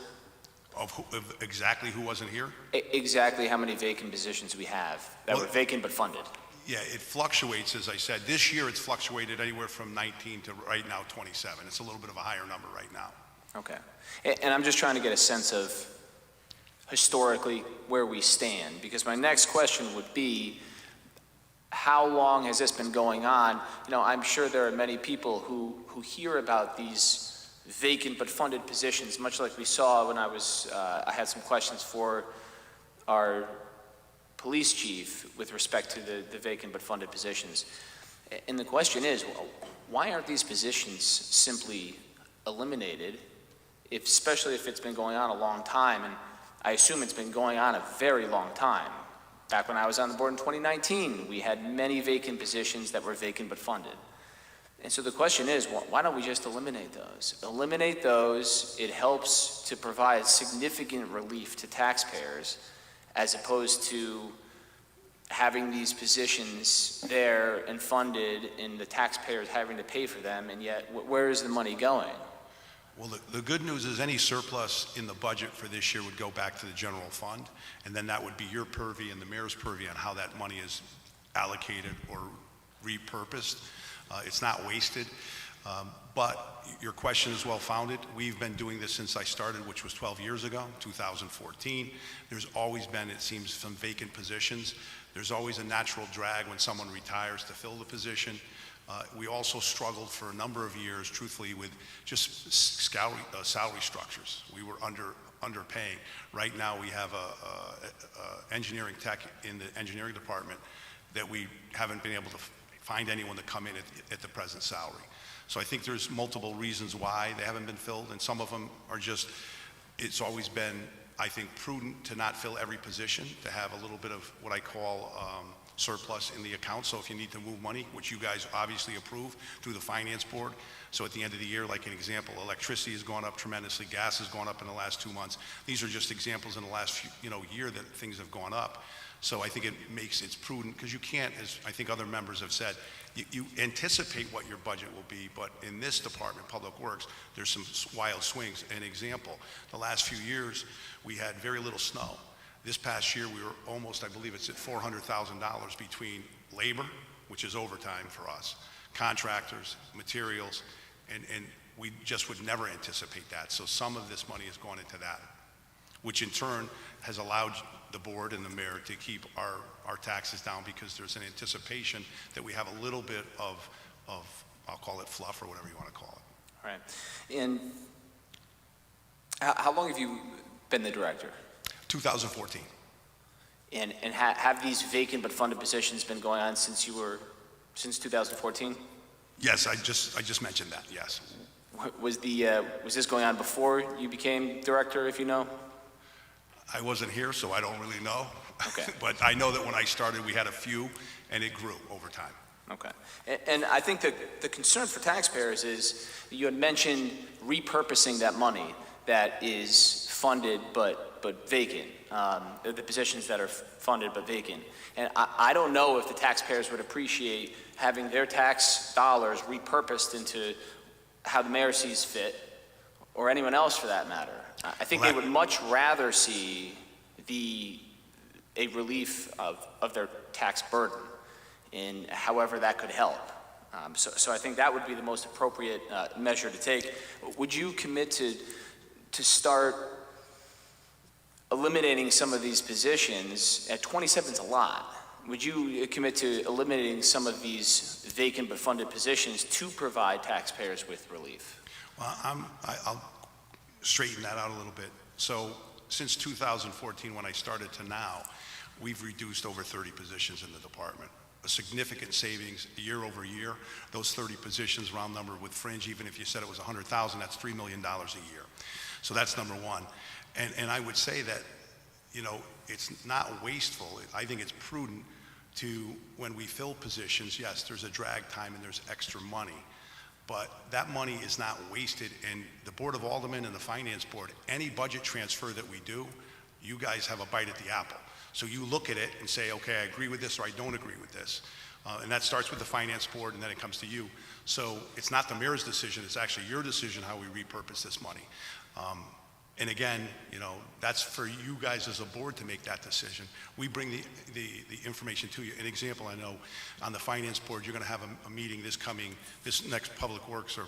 Of exactly who wasn't here? Exactly how many vacant positions we have that were vacant but funded? Yeah, it fluctuates, as I said. This year, it's fluctuated anywhere from 19 to right now 27. It's a little bit of a higher number right now. Okay. And I'm just trying to get a sense of historically where we stand, because my next question would be, how long has this been going on? You know, I'm sure there are many people who hear about these vacant but funded positions, much like we saw when I had some questions for our police chief with respect to the vacant but funded positions. And the question is, why aren't these positions simply eliminated, especially if it's been going on a long time? And I assume it's been going on a very long time. Back when I was on the board in 2019, we had many vacant positions that were vacant but funded. And so the question is, why don't we just eliminate those? Eliminate those, it helps to provide significant relief to taxpayers, as opposed to having these positions there and funded and the taxpayers having to pay for them, and yet where is the money going? Well, the good news is any surplus in the budget for this year would go back to the general fund, and then that would be your purview and the mayor's purview on how that money is allocated or repurposed. It's not wasted, but your question is well-founded. We've been doing this since I started, which was 12 years ago, 2014. There's always been, it seems, some vacant positions. There's always a natural drag when someone retires to fill the position. We also struggled for a number of years, truthfully, with just salary structures. We were underpaying. Right now, we have a engineering tech in the engineering department that we haven't been able to find anyone to come in at the present salary. So I think there's multiple reasons why they haven't been filled, and some of them are just, it's always been, I think, prudent to not fill every position, to have a little bit of what I call surplus in the account. So if you need to move money, which you guys obviously approve through the finance board, so at the end of the year, like an example, electricity has gone up tremendously, gas has gone up in the last 2 months. These are just examples in the last year that things have gone up. So I think it's prudent, because you can't, as I think other members have said, you anticipate what your budget will be, but in this department, Public Works, there's some wild swings. An example, the last few years, we had very little snow. This past year, we were almost, I believe it's at $400,000 between labor, which is overtime for us, contractors, materials, and we just would never anticipate that. So some of this money has gone into that, which in turn has allowed the board and the mayor to keep our taxes down, because there's an anticipation that we have a little bit of I'll call it fluff or whatever you want to call it. All right. And how long have you been the director? 2014. And have these vacant but funded positions been going on since 2014? Yes, I just mentioned that, yes. Was this going on before you became director, if you know? I wasn't here, so I don't really know. Okay. But I know that when I started, we had a few, and it grew over time. Okay. And I think that the concern for taxpayers is, you had mentioned repurposing that money that is funded but vacant, the positions that are funded but vacant. And I don't know if the taxpayers would appreciate having their tax dollars repurposed into how the mayor sees fit, or anyone else for that matter. I think they would much rather see a relief of their tax burden, in however that could help. So I think that would be the most appropriate measure to take. Would you commit to start eliminating some of these positions? At 27 is a lot. Would you commit to eliminating some of these vacant but funded positions to provide taxpayers with relief? Well, I'll straighten that out a little bit. So since 2014, when I started, to now, we've reduced over 30 positions in the department. A significant savings year over year. Those 30 positions, round number with fringe, even if you said it was 100,000, that's $3 million a year. So that's number one. And I would say that, it's not wasteful. I think it's prudent to, when we fill positions, yes, there's a drag time and there's extra money. But that money is not wasted, and the Board of Aldermen and the Finance Board, any budget transfer that we do, you guys have a bite at the apple. So you look at it and say, okay, I agree with this or I don't agree with this. And that starts with the finance board, and then it comes to you. So it's not the mayor's decision, it's actually your decision how we repurpose this money. And again, you know, that's for you guys as a board to make that decision. We bring the information to you. An example, I know on the finance board, you're gonna have a meeting this next Public Works or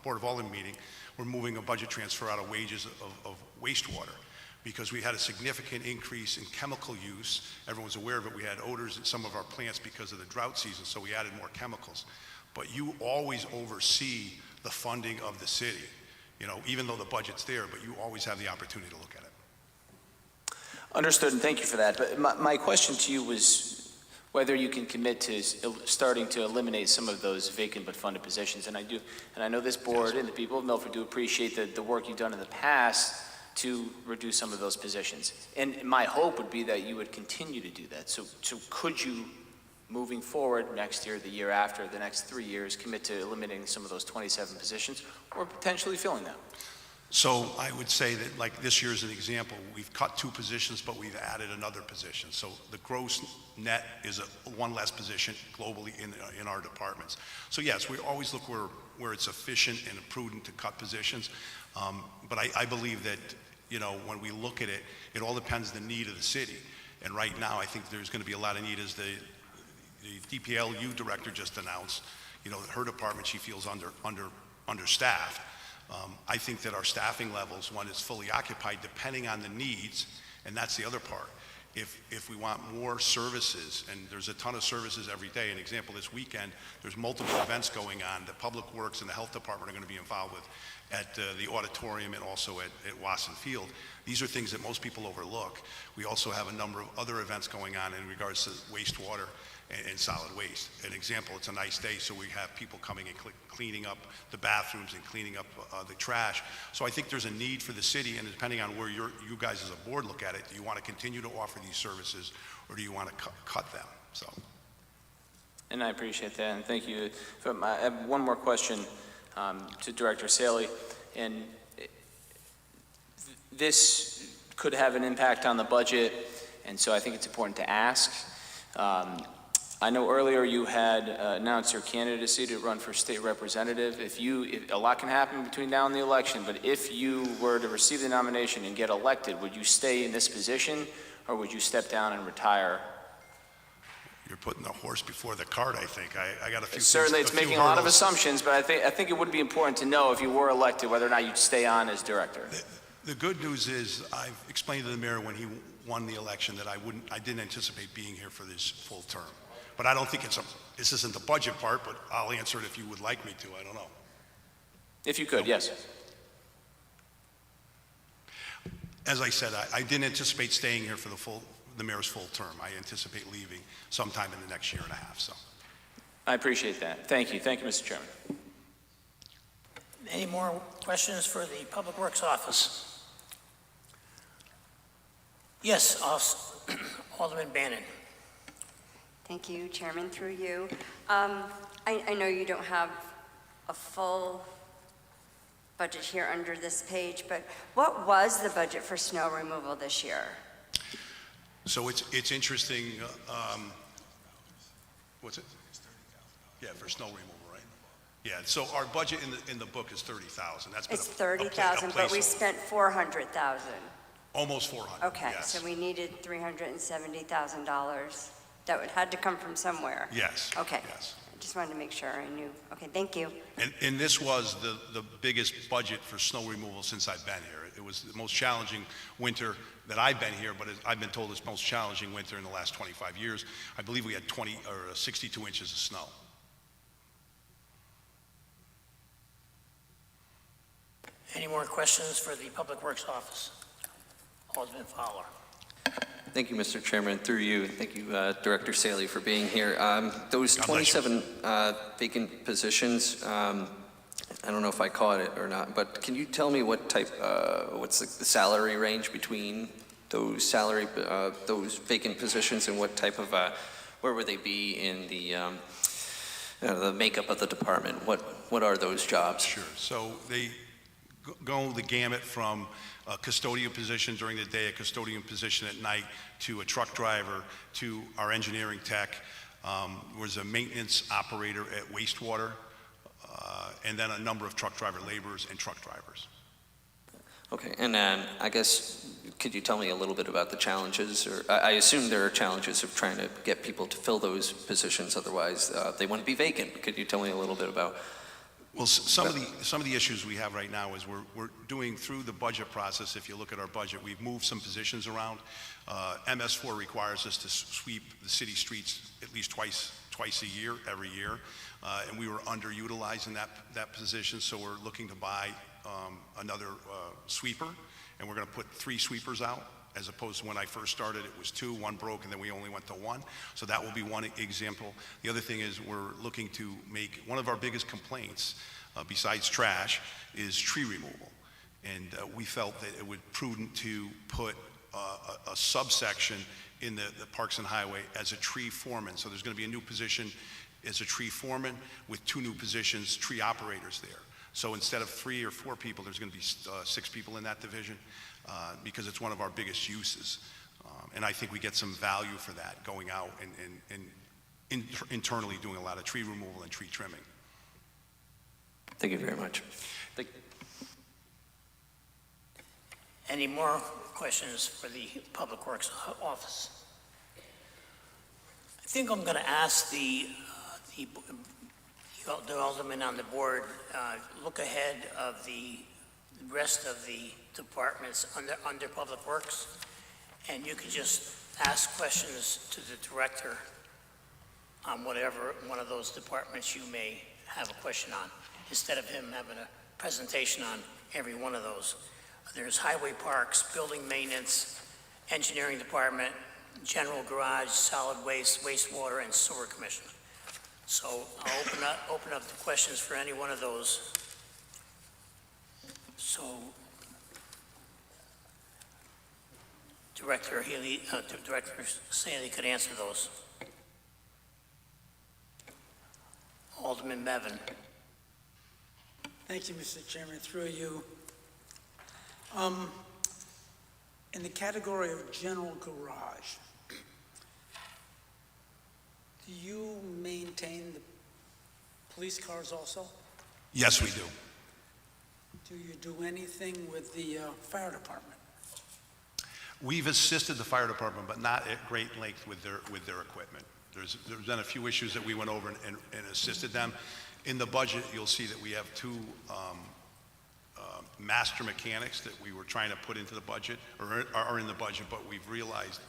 Board of Aldermen meeting. We're moving a budget transfer out of wages of wastewater, because we had a significant increase in chemical use. Everyone's aware of it. We had odors in some of our plants because of the drought season, so we added more chemicals. But you always oversee the funding of the city, you know, even though the budget's there, but you always have the opportunity to look at it. Understood, and thank you for that. But my question to you was whether you can commit to starting to eliminate some of those vacant but funded positions. And I know this board and the people of Milford do appreciate the work you've done in the past to reduce some of those positions. And my hope would be that you would continue to do that. So could you, moving forward next year, the year after, the next 3 years, commit to eliminating some of those 27 positions or potentially filling them? So I would say that, like this year's an example, we've cut 2 positions, but we've added another position. So the gross net is one less position globally in our departments. So yes, we always look where it's efficient and prudent to cut positions. But I believe that, you know, when we look at it, it all depends on the need of the city. And right now, I think there's going to be a lot of need, as the DPLU director just announced. You know, her department, she feels understaffed. I think that our staffing levels, when it's fully occupied, depending on the needs, and that's the other part. If we want more services, and there's a ton of services every day. An example, this weekend, there's multiple events going on that Public Works and the Health Department are going to be involved with at the auditorium and also at Wasson Field. These are things that most people overlook. We also have a number of other events going on in regards to wastewater and solid waste. An example, it's a nice day, so we have people coming and cleaning up the bathrooms and cleaning up the trash. So I think there's a need for the city, and depending on where you guys as a board look at it, do you want to continue to offer these services, or do you want to cut them? So. And I appreciate that, and thank you. I have one more question to Director Saley, and this could have an impact on the budget, and so I think it's important to ask. I know earlier you had announced your candidacy to run for state representative. If a lot can happen between now and the election, but if you were to receive the nomination and get elected, would you stay in this position, or would you step down and retire? You're putting the horse before the cart, I think. I got a few. Certainly, it's making a lot of assumptions, but I think it would be important to know if you were elected whether or not you'd stay on as director. The good news is I've explained to the mayor when he won the election that I didn't anticipate being here for this full term. But I don't think this isn't the budget part, but I'll answer it if you would like me to. I don't know. If you could, yes. As I said, I didn't anticipate staying here for the mayor's full term. I anticipate leaving sometime in the next year and a half. So. I appreciate that. Thank you. Thank you, Mr. Chairman. Any more questions for the Public Works Office? Yes, Alderman Bannon. Thank you, Chairman, through you. I know you don't have a full budget here under this page, but what was the budget for snow removal this year? So it's interesting. What's it? Yeah, for snow removal, right? Yeah. So our budget in the book is $30,000. That's been it's $30,000, but we spent $400,000. Almost $400,000. Okay, yes. So we needed $370,000. That had to come from somewhere. Yes. Okay. Yes. I just wanted to make sure I knew. Okay, thank you. And this was the biggest budget for snow removal since I've been here. It was the most challenging winter that I've been here, but I've been told it's the most challenging winter in the last 25 years. I believe we had 62 inches of snow. Any more questions for the Public Works Office? Alderman Fowler. Thank you, Mr. Chairman. Through you, thank you, Director Saley, for being here. Those 27 vacant positions, I don't know if I caught it or not, but can you tell me what type, what's the salary range between those those vacant positions, and what type of, where would they be in the makeup of the department? What are those jobs? Sure. So they go the gamut from a custodian position during the day, a custodian position at night, to a truck driver, to our engineering tech, Was a maintenance operator at wastewater, and then a number of truck driver laborers and truck drivers. Okay, and then I guess, could you tell me a little bit about the challenges? Or I assume there are challenges of trying to get people to fill those positions, otherwise they wouldn't be vacant. Could you tell me a little bit about? Well, some of the issues we have right now is we're doing through the budget process. If you look at our budget, we've moved some positions around. MS4 requires us to sweep the city streets at least twice a year, every year, and we were underutilizing that position. So we're looking to buy another sweeper, and we're going to put 3 sweepers out. As opposed to when I first started, it was 2, 1 broke, and then we only went to 1. So that will be one example. The other thing is we're looking to make, one of our biggest complaints, besides trash, is tree removal. And we felt that it would be prudent to put a subsection in the Parks and Highway as a tree foreman. So there's going to be a new position as a tree foreman with 2 new positions, tree operators there. So instead of 3 or 4 people, there's going to be 6 people in that division. Because it's one of our biggest uses. And I think we get some value for that, going out and internally doing a lot of tree removal and tree trimming. Thank you very much. Any more questions for the Public Works Office? I think I'm going to ask the aldermen on the board look ahead of the rest of the departments under Public Works, and you could just ask questions to the director on whatever one of those departments you may have a question on, instead of him having a presentation on every one of those. There's highway, parks, building maintenance, engineering department, general garage, solid waste, wastewater, and sewer commission. So I'll open up the questions for any one of those. So, Director Healy, Director Sandy could answer those. Alderman Bevan. Thank you, Mr. Chairman. Through you. In the category of general garage, do you maintain the police cars also? Yes, we do. Do you do anything with the fire department? We've assisted the fire department, but not at great length with their equipment. There's been a few issues that we went over and assisted them. In the budget, you'll see that we have 2 master mechanics that we were trying to put into the budget, or are in the budget, but we've realized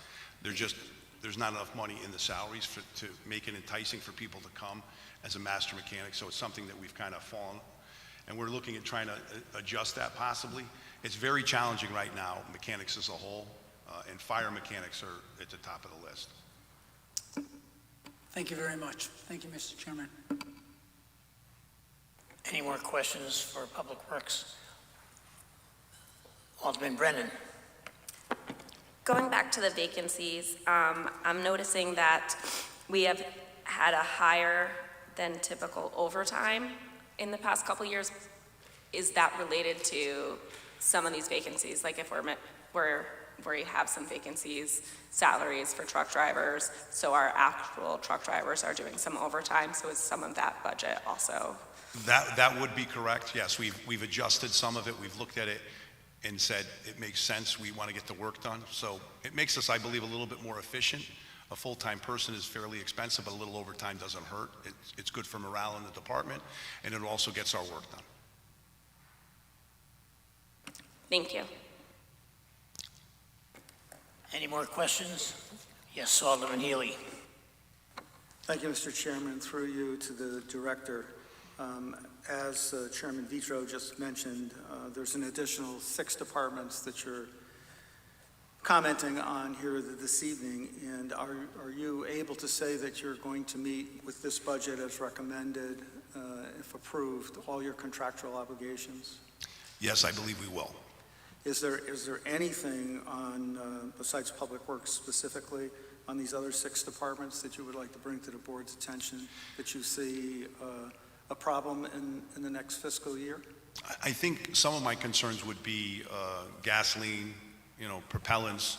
there's not enough money in the salaries to make it enticing for people to come as a master mechanic. So it's something that we've kind of fallen. And we're looking at trying to adjust that possibly. It's very challenging right now, mechanics as a whole, and fire mechanics are at the top of the list. Thank you very much. Thank you, Mr. Chairman. Any more questions for Public Works? Alderman Brennan. Going back to the vacancies, I'm noticing that we have had a higher than typical overtime in the past couple of years. Is that related to some of these vacancies? Like if where you have some vacancies, salaries for truck drivers, so our actual truck drivers are doing some overtime, so is some of that budget also? That would be correct, yes. We've adjusted some of it. We've looked at it and said it makes sense. We want to get the work done. So it makes us, I believe, a little bit more efficient. A full-time person is fairly expensive, but a little overtime doesn't hurt. It's good for morale in the department, and it also gets our work done. Thank you. Any more questions? Yes, Alderman Healy. Thank you, Mr. Chairman. Through you to the director. As Chairman Vitro just mentioned, there's an additional 6 departments that you're commenting on here this evening, and are you able to say that you're going to meet with this budget as recommended, if approved, all your contractual obligations? Yes, I believe we will. Is there anything on, besides Public Works specifically, on these other 6 departments that you would like to bring to the board's attention, that you see a problem in the next fiscal year? I think some of my concerns would be gasoline, propellants,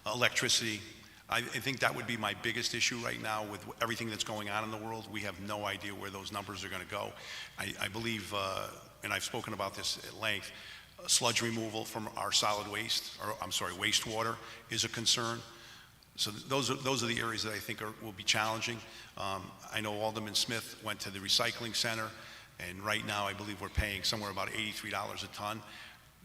electricity. I think that would be my biggest issue right now with everything that's going on in the world. We have no idea where those numbers are going to go. I believe, and I've spoken about this at length, sludge removal from our solid waste, or I'm sorry, wastewater is a concern. So those are the areas that I think will be challenging. I know Alderman Smith went to the recycling center, and right now I believe we're paying somewhere about $83 a ton.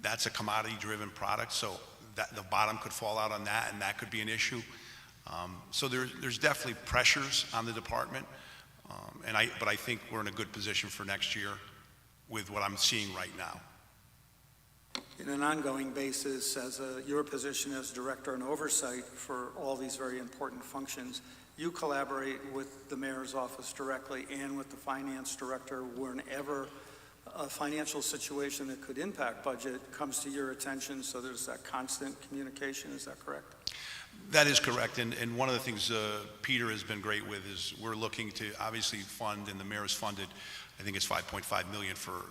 That's a commodity-driven product, so that the bottom could fall out on that, and that could be an issue. So there's definitely pressures on the department, but I think we're in a good position for next year with what I'm seeing right now. In an ongoing basis, as your position as director and oversight for all these very important functions, you collaborate with the mayor's office directly and with the finance director whenever a financial situation that could impact budget comes to your attention, so there's that constant communication. Is that correct? That is correct, and one of the things Peter has been great with is we're looking to obviously fund, and the mayor has funded, I think it's $5.5 million for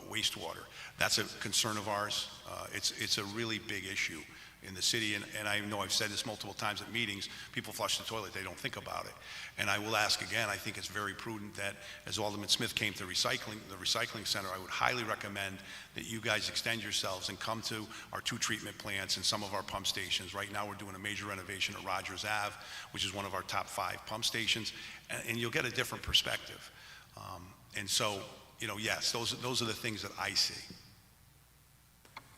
wastewater. That's a concern of ours. It's a really big issue in the city, and I know I've said this multiple times at meetings, people flush the toilet, they don't think about it. And I will ask again, I think it's very prudent that as Alderman Smith came to the recycling center, I would highly recommend that you guys extend yourselves and come to our 2 treatment plants and some of our pump stations. Right now we're doing a major renovation at Rogers Ave, which is one of our top 5 pump stations, and you'll get a different perspective. And so, yes, those are the things that I see.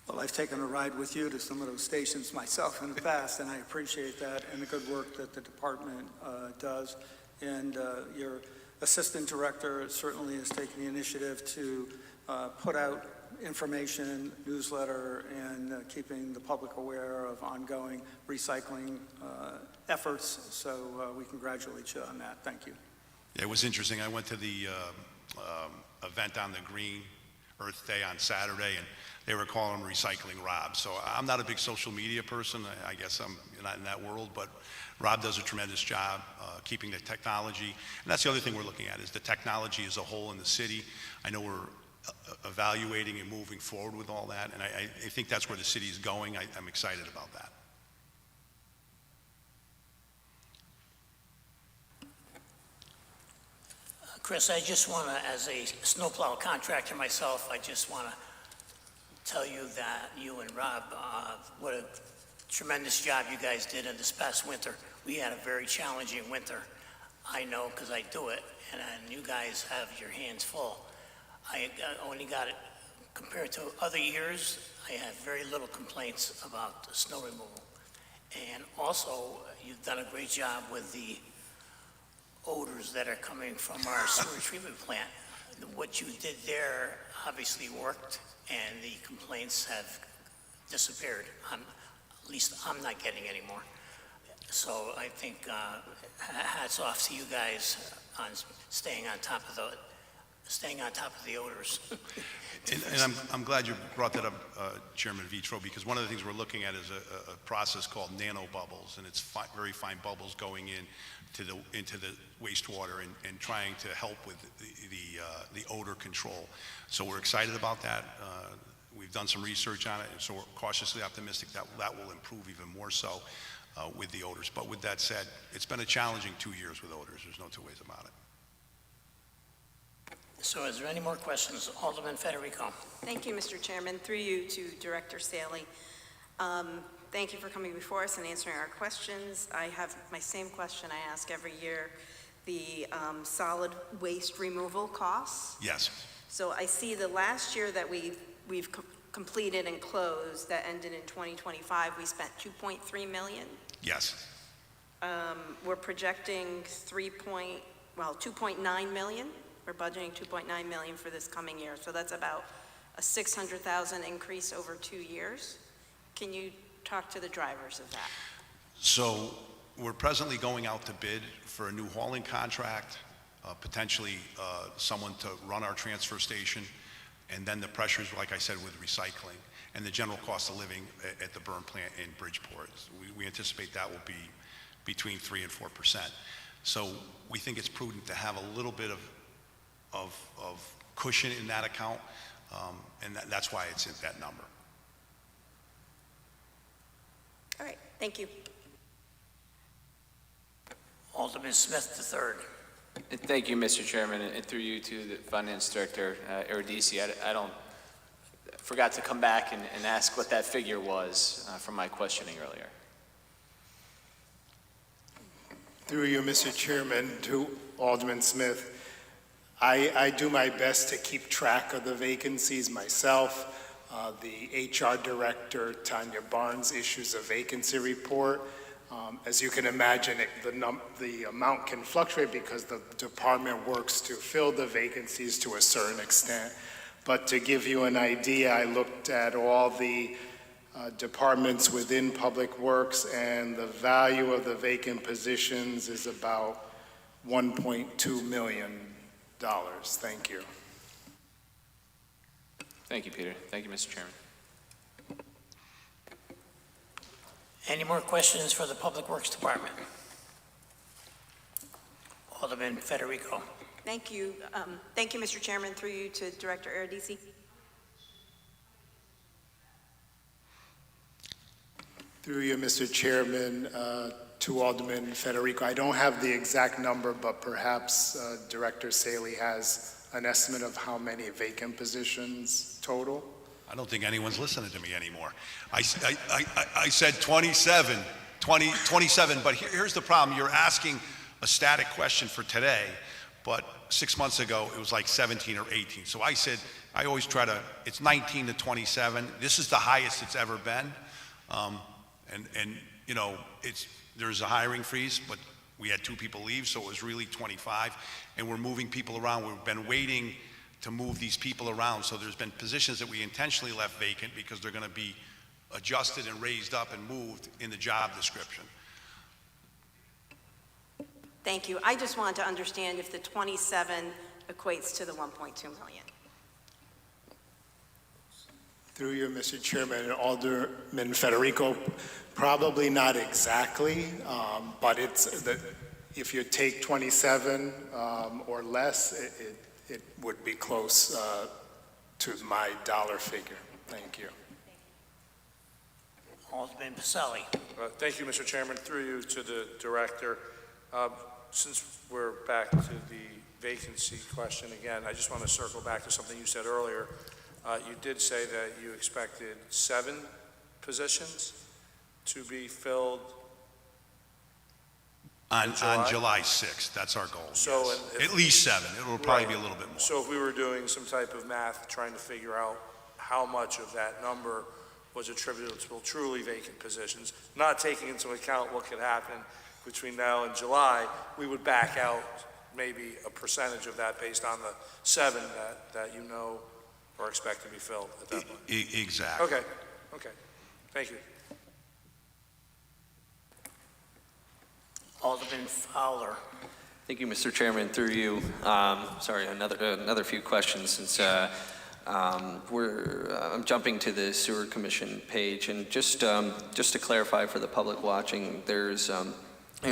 Well, I've taken a ride with you to some of those stations myself in the past, and I appreciate that and the good work that the department does. And your assistant director certainly has taken the initiative to put out information, newsletter, and keeping the public aware of ongoing recycling efforts. So we congratulate you on that. Thank you. It was interesting. I went to the event on the Green Earth Day on Saturday, and they were calling him Recycling Rob. So I'm not a big social media person. I guess I'm not in that world, but Rob does a tremendous job keeping the technology. And that's the other thing we're looking at is the technology as a whole in the city. I know we're evaluating and moving forward with all that, and I think that's where the city is going. I'm excited about that. Chris, I just want to, as a snowplow contractor myself, I just want to tell you that you and Rob, what a tremendous job you guys did in this past winter. We had a very challenging winter. I know because I do it, and you guys have your hands full. I only got it, compared to other years, I have very little complaints about the snow removal. And also, you've done a great job with the odors that are coming from our sewer treatment plant. What you did there obviously worked, and the complaints have disappeared. At least I'm not getting any more. So I think hats off to you guys on staying on top of the odors. And I'm glad you brought that up, Chairman Vitro, because one of the things we're looking at is a process called nanobubbles, and it's very fine bubbles going into the wastewater and trying to help with the odor control. So we're excited about that. We've done some research on it, and so we're cautiously optimistic that that will improve even more so with the odors. But with that said, it's been a challenging 2 years with odors. There's no two ways about it. So is there any more questions? Alderman Federico. Thank you, Mr. Chairman. Through you to Director Saley. Thank you for coming before us and answering our questions. I have my same question I ask every year, the solid waste removal costs. Yes. So I see the last year that we've completed and closed that ended in 2025, we spent $2.3 million. Yes. We're projecting 2.9 million. We're budgeting 2.9 million for this coming year. So that's about a 600,000 increase over 2 years. Can you talk to the drivers of that? So we're presently going out to bid for a new hauling contract, potentially someone to run our transfer station, and then the pressures, like I said, with recycling and the general cost of living at the burn plant in Bridgeport. We anticipate that will be between 3% and 4%. So we think it's prudent to have a little bit of cushion in that account, and that's why it's in that number. All right, thank you. Alderman Smith III. Thank you, Mr. Chairman, and through you to the Finance Director, Eurydice. I forgot to come back and ask what that figure was from my questioning earlier. Through you, Mr. Chairman, to Alderman Smith, I do my best to keep track of the vacancies myself. The HR Director, Tanya Barnes, issues a vacancy report. As you can imagine, the amount can fluctuate because the department works to fill the vacancies to a certain extent. But to give you an idea, I looked at all the departments within Public Works, and the value of the vacant positions is about $1.2 million. Thank you. Thank you, Peter. Thank you, Mr. Chairman. Any more questions for the Public Works Department? Alderman Federico. Thank you. Thank you, Mr. Chairman. Through you to Director Eurydice. Through you, Mr. Chairman, to Alderman Federico. I don't have the exact number, but perhaps Director Saley has an estimate of how many vacant positions total? I don't think anyone's listening to me anymore. I said 27, but here's the problem. You're asking a static question for today, but 6 months ago, it was like 17 or 18. So I said, I always try to, it's 19 to 27. This is the highest it's ever been. And you know, there's a hiring freeze, but we had 2 people leave, so it was really 25. And we're moving people around. We've been waiting to move these people around. So there's been positions that we intentionally left vacant because they're going to be adjusted and raised up and moved in the job description. Thank you. I just wanted to understand if the 27 equates to the 1.2 million. Through you, Mr. Chairman, Alderman Federico, probably not exactly, but if you take 27 or less, it would be close to my dollar figure. Thank you. Alderman Pacelli. Thank you, Mr. Chairman. Through you to the Director. Since we're back to the vacancy question again, I just want to circle back to something you said earlier. You did say that you expected 7 positions to be filled on July 6th. That's our goal. So yes. At least 7. It will probably be a little bit more. So if we were doing some type of math, trying to figure out how much of that number was attributable to truly vacant positions, not taking into account what could happen between now and July, we would back out maybe a percentage of that based on the 7 that you know or expect to be filled at that point. Exactly. Okay. Thank you. Alderman Fowler. Thank you, Mr. Chairman. Through you, sorry, another few questions since I'm jumping to the Sewer Commission page, and just to clarify for the public watching, there's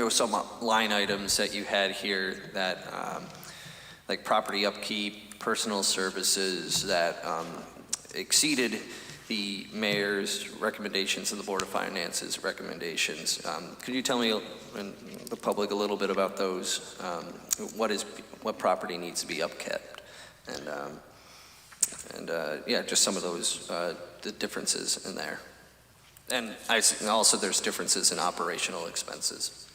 some line items that you had here that like property upkeep, personal services that exceeded the mayor's recommendations and the Board of Finance's recommendations. Could you tell me and the public a little bit about those? What property needs to be upkept, and yeah, just some of those the differences in there. And also there's differences in operational expenses.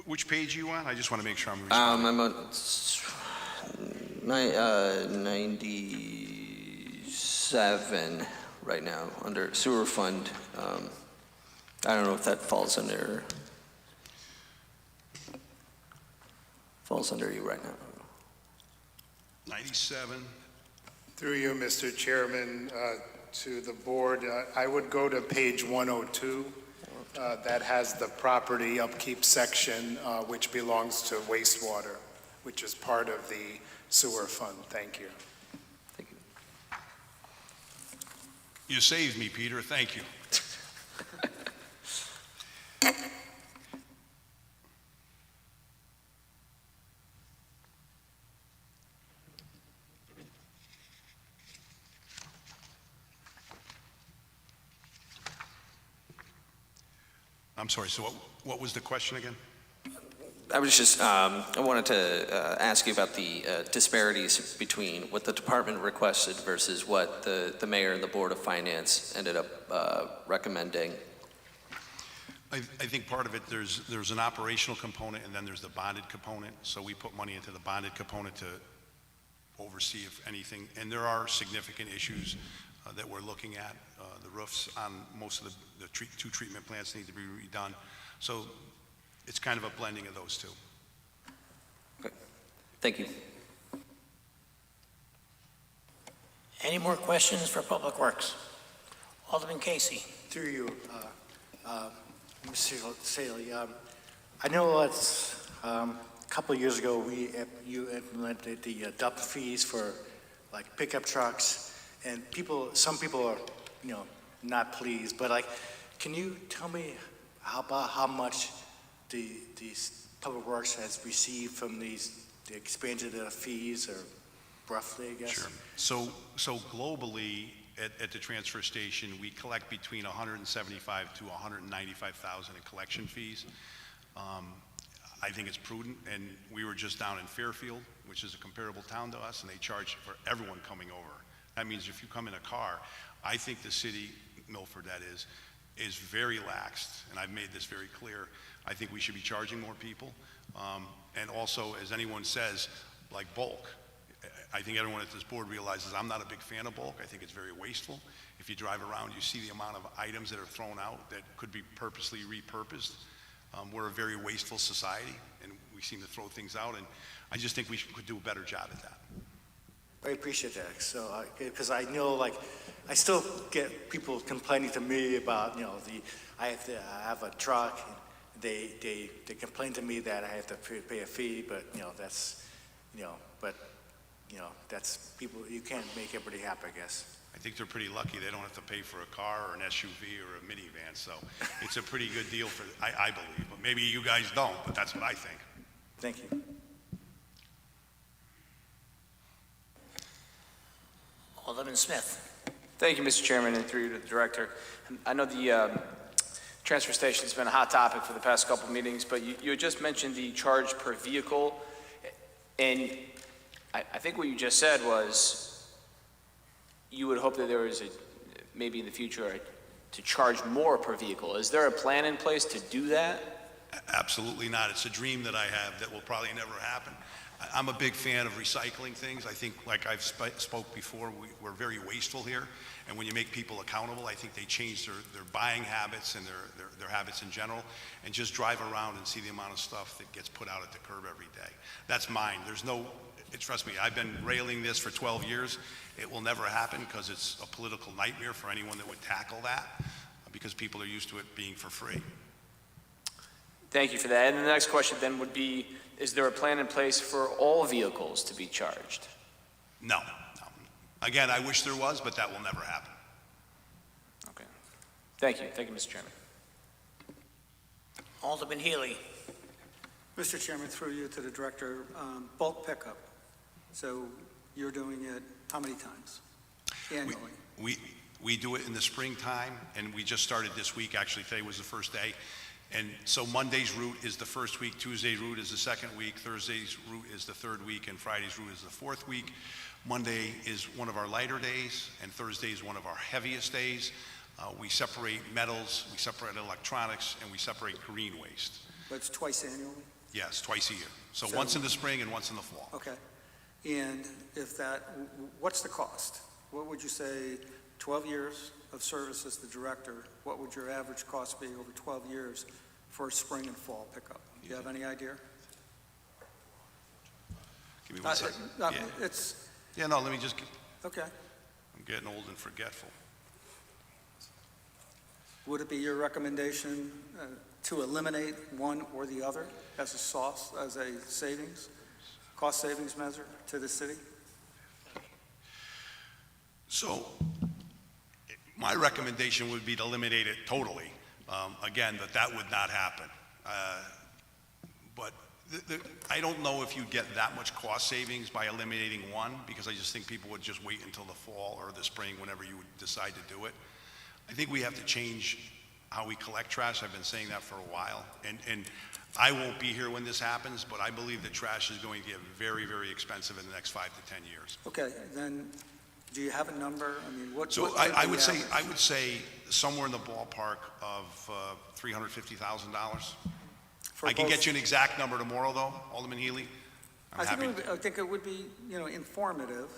Which page are you on? I just want to make sure I'm responding. I'm on 97 right now under sewer fund. I don't know if that falls under you right now. 97. Through you, Mr. Chairman, to the board, I would go to page 102. That has the property upkeep section, which belongs to wastewater, which is part of the sewer fund. Thank you. Thank you. You saved me, Peter. Thank you. I'm sorry, so what was the question again? I was just, I wanted to ask you about the disparities between what the department requested versus what the mayor and the Board of Finance ended up recommending. I think part of it, there's an operational component, and then there's the bonded component. So we put money into the bonded component to oversee if anything, and there are significant issues that we're looking at. The roofs on most of the two treatment plants need to be redone. So it's kind of a blending of those two. Okay. Thank you. Any more questions for Public Works? Alderman Casey. Through you, Mr. Saley, I know it's a couple of years ago you implemented the dump fees for like pickup trucks, and some people are not pleased. But like, can you tell me how much the Public Works has received from the expansion of the fees, or roughly, I guess? Sure. So globally, at the transfer station, we collect between 175 to 195,000 in collection fees. I think it's prudent, and we were just down in Fairfield, which is a comparable town to us, and they charge for everyone coming over. That means if you come in a car, I think the city, Milford that is very laxed, and I've made this very clear. I think we should be charging more people. And also, as anyone says, like bulk, I think everyone at this board realizes I'm not a big fan of bulk. I think it's very wasteful. If you drive around, you see the amount of items that are thrown out that could be purposely repurposed. We're a very wasteful society, and we seem to throw things out, and I just think we could do a better job at that. I appreciate that. So, because I know, like, I still get people complaining to me about, I have a truck, and they complain to me that I have to pay a fee, but, that's, that's people, you can't make everybody happy, I guess. I think they're pretty lucky they don't have to pay for a car or an SUV or a minivan, so it's a pretty good deal for, I believe, but maybe you guys don't, but that's what I think. Thank you. Alderman Smith. Thank you, Mr. Chairman, and through you to the director. I know the transfer station's been a hot topic for the past couple meetings, but you had just mentioned the charge per vehicle, and I think what you just said was you would hope that there was maybe in the future to charge more per vehicle. Is there a plan in place to do that? Absolutely not. It's a dream that I have that will probably never happen. I'm a big fan of recycling things. I think, like I've spoke before, we're very wasteful here. And when you make people accountable, I think they change their buying habits and their habits in general, and just drive around and see the amount of stuff that gets put out at the curb every day. That's mine. Trust me, I've been railing this for 12 years. It will never happen because it's a political nightmare for anyone that would tackle that, because people are used to it being for free. Thank you for that. And the next question then would be, is there a plan in place for all vehicles to be charged? No. Again, I wish there was, but that will never happen. Okay. Thank you. Thank you, Mr. Chairman. Alderman Healy. Mr. Chairman, through you to the director, bulk pickup. So you're doing it how many times annually? We do it in the springtime, and we just started this week. Actually, today was the first day. And so Monday's route is the first week, Tuesday's route is the second week, Thursday's route is the third week, and Friday's route is the fourth week. Monday is one of our lighter days, and Thursday is one of our heaviest days. We separate metals, we separate electronics, and we separate green waste. But it's twice annually? Yes, twice a year. So once in the spring and once in the fall. Okay. And what's the cost? What would you say, 12 years of service as the director, what would your average cost be over 12 years for spring and fall pickup? Do you have any idea? Give me 1 second. No, let me just. Okay. I'm getting old and forgetful. Would it be your recommendation to eliminate one or the other as a cost savings measure to the city? So my recommendation would be to eliminate it totally. Again, that would not happen. But I don't know if you get that much cost savings by eliminating one, because I just think people would just wait until the fall or the spring, whenever you would decide to do it. I think we have to change how we collect trash. I've been saying that for a while. And I won't be here when this happens, but I believe that trash is going to get very, very expensive in the next 5 to 10 years. Okay, then, do you have a number? I mean, what? So what I the would say, average? somewhere in the ballpark of $350,000. For I can both- get you an exact number tomorrow, though, Alderman Healy. I'm happy. I think it would be, informative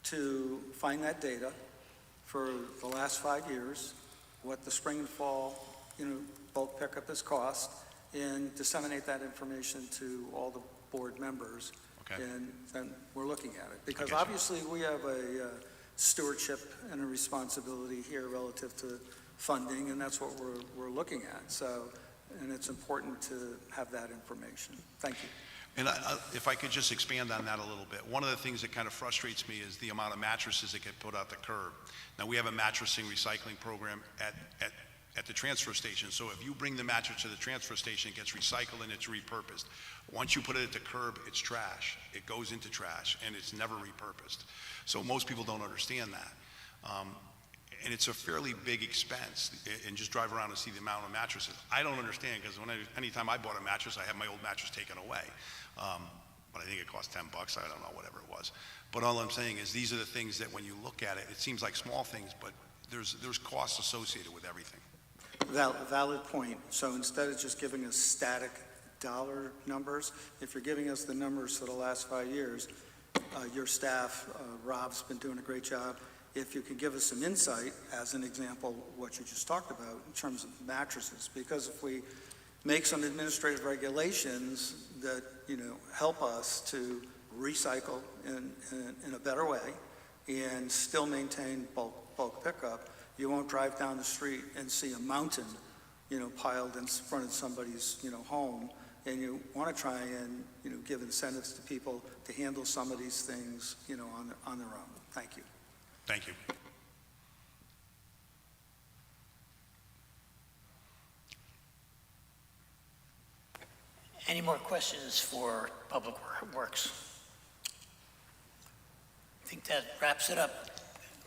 to find that data for the last 5 years, what the spring and fall, bulk pickup has cost, and disseminate that information to all the board members. Okay. And then we're looking at it. Because get you. obviously, we have a stewardship and a responsibility here relative to funding, and that's what we're looking at. So, and it's important to have that information. Thank you. And if I could just expand on that a little bit, one of the things that kind of frustrates me is the amount of mattresses that get put out the curb. Now, we have a mattressing recycling program at the transfer station, so if you bring the mattress to the transfer station, it gets recycled and it's repurposed. Once you put it at the curb, it's trash. It goes into trash, and it's never repurposed. So most people don't understand that. And it's a fairly big expense, and just drive around and see the amount of mattresses. I don't understand, because anytime I bought a mattress, I had my old mattress taken away. But I think it cost $10, I don't know, whatever it was. But all I'm saying is these are the things that when you look at it, it seems like small things, but there's costs associated with everything. Valid point. So instead of just giving us static dollar numbers, if you're giving us the numbers for the last 5 years, your staff, Rob's been doing a great job. If you could give us some insight, as an example, what you just talked about in terms of mattresses, because if we make some administrative regulations that, help us to recycle in a better way and still maintain bulk pickup, you won't drive down the street and see a mountain, piled in front of somebody's, home. And you want to try and, give incentives to people to handle some of these things, on their own. Thank you. Thank you. Any more questions for Public Works? I think that wraps it up.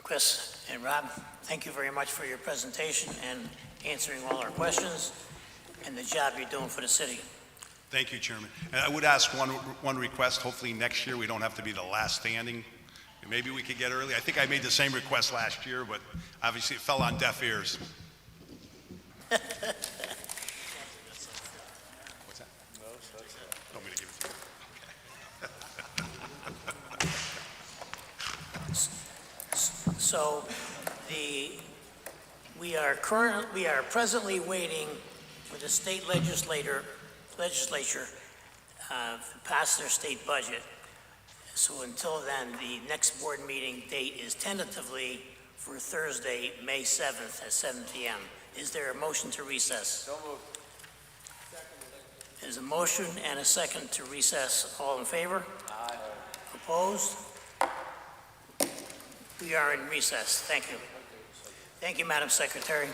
Chris and Rob, thank you very much for your presentation and answering all our questions and the job you're doing for the city. Thank you, Chairman. And I would ask one request. Hopefully next year we don't have to be the last standing. Maybe we could get early. I think I made the same request last year, but obviously it fell on deaf ears. What's that? Want me to give it to you? So we are presently waiting for the state legislature to pass their state budget. So until then, the next board meeting date is tentatively for Thursday, May 7th at 7 p.m. Is there a motion to recess? So moved. There's a motion and a second to recess. All in favor? Aye. Opposed? We are in recess. Thank you. Thank you, Madam Secretary.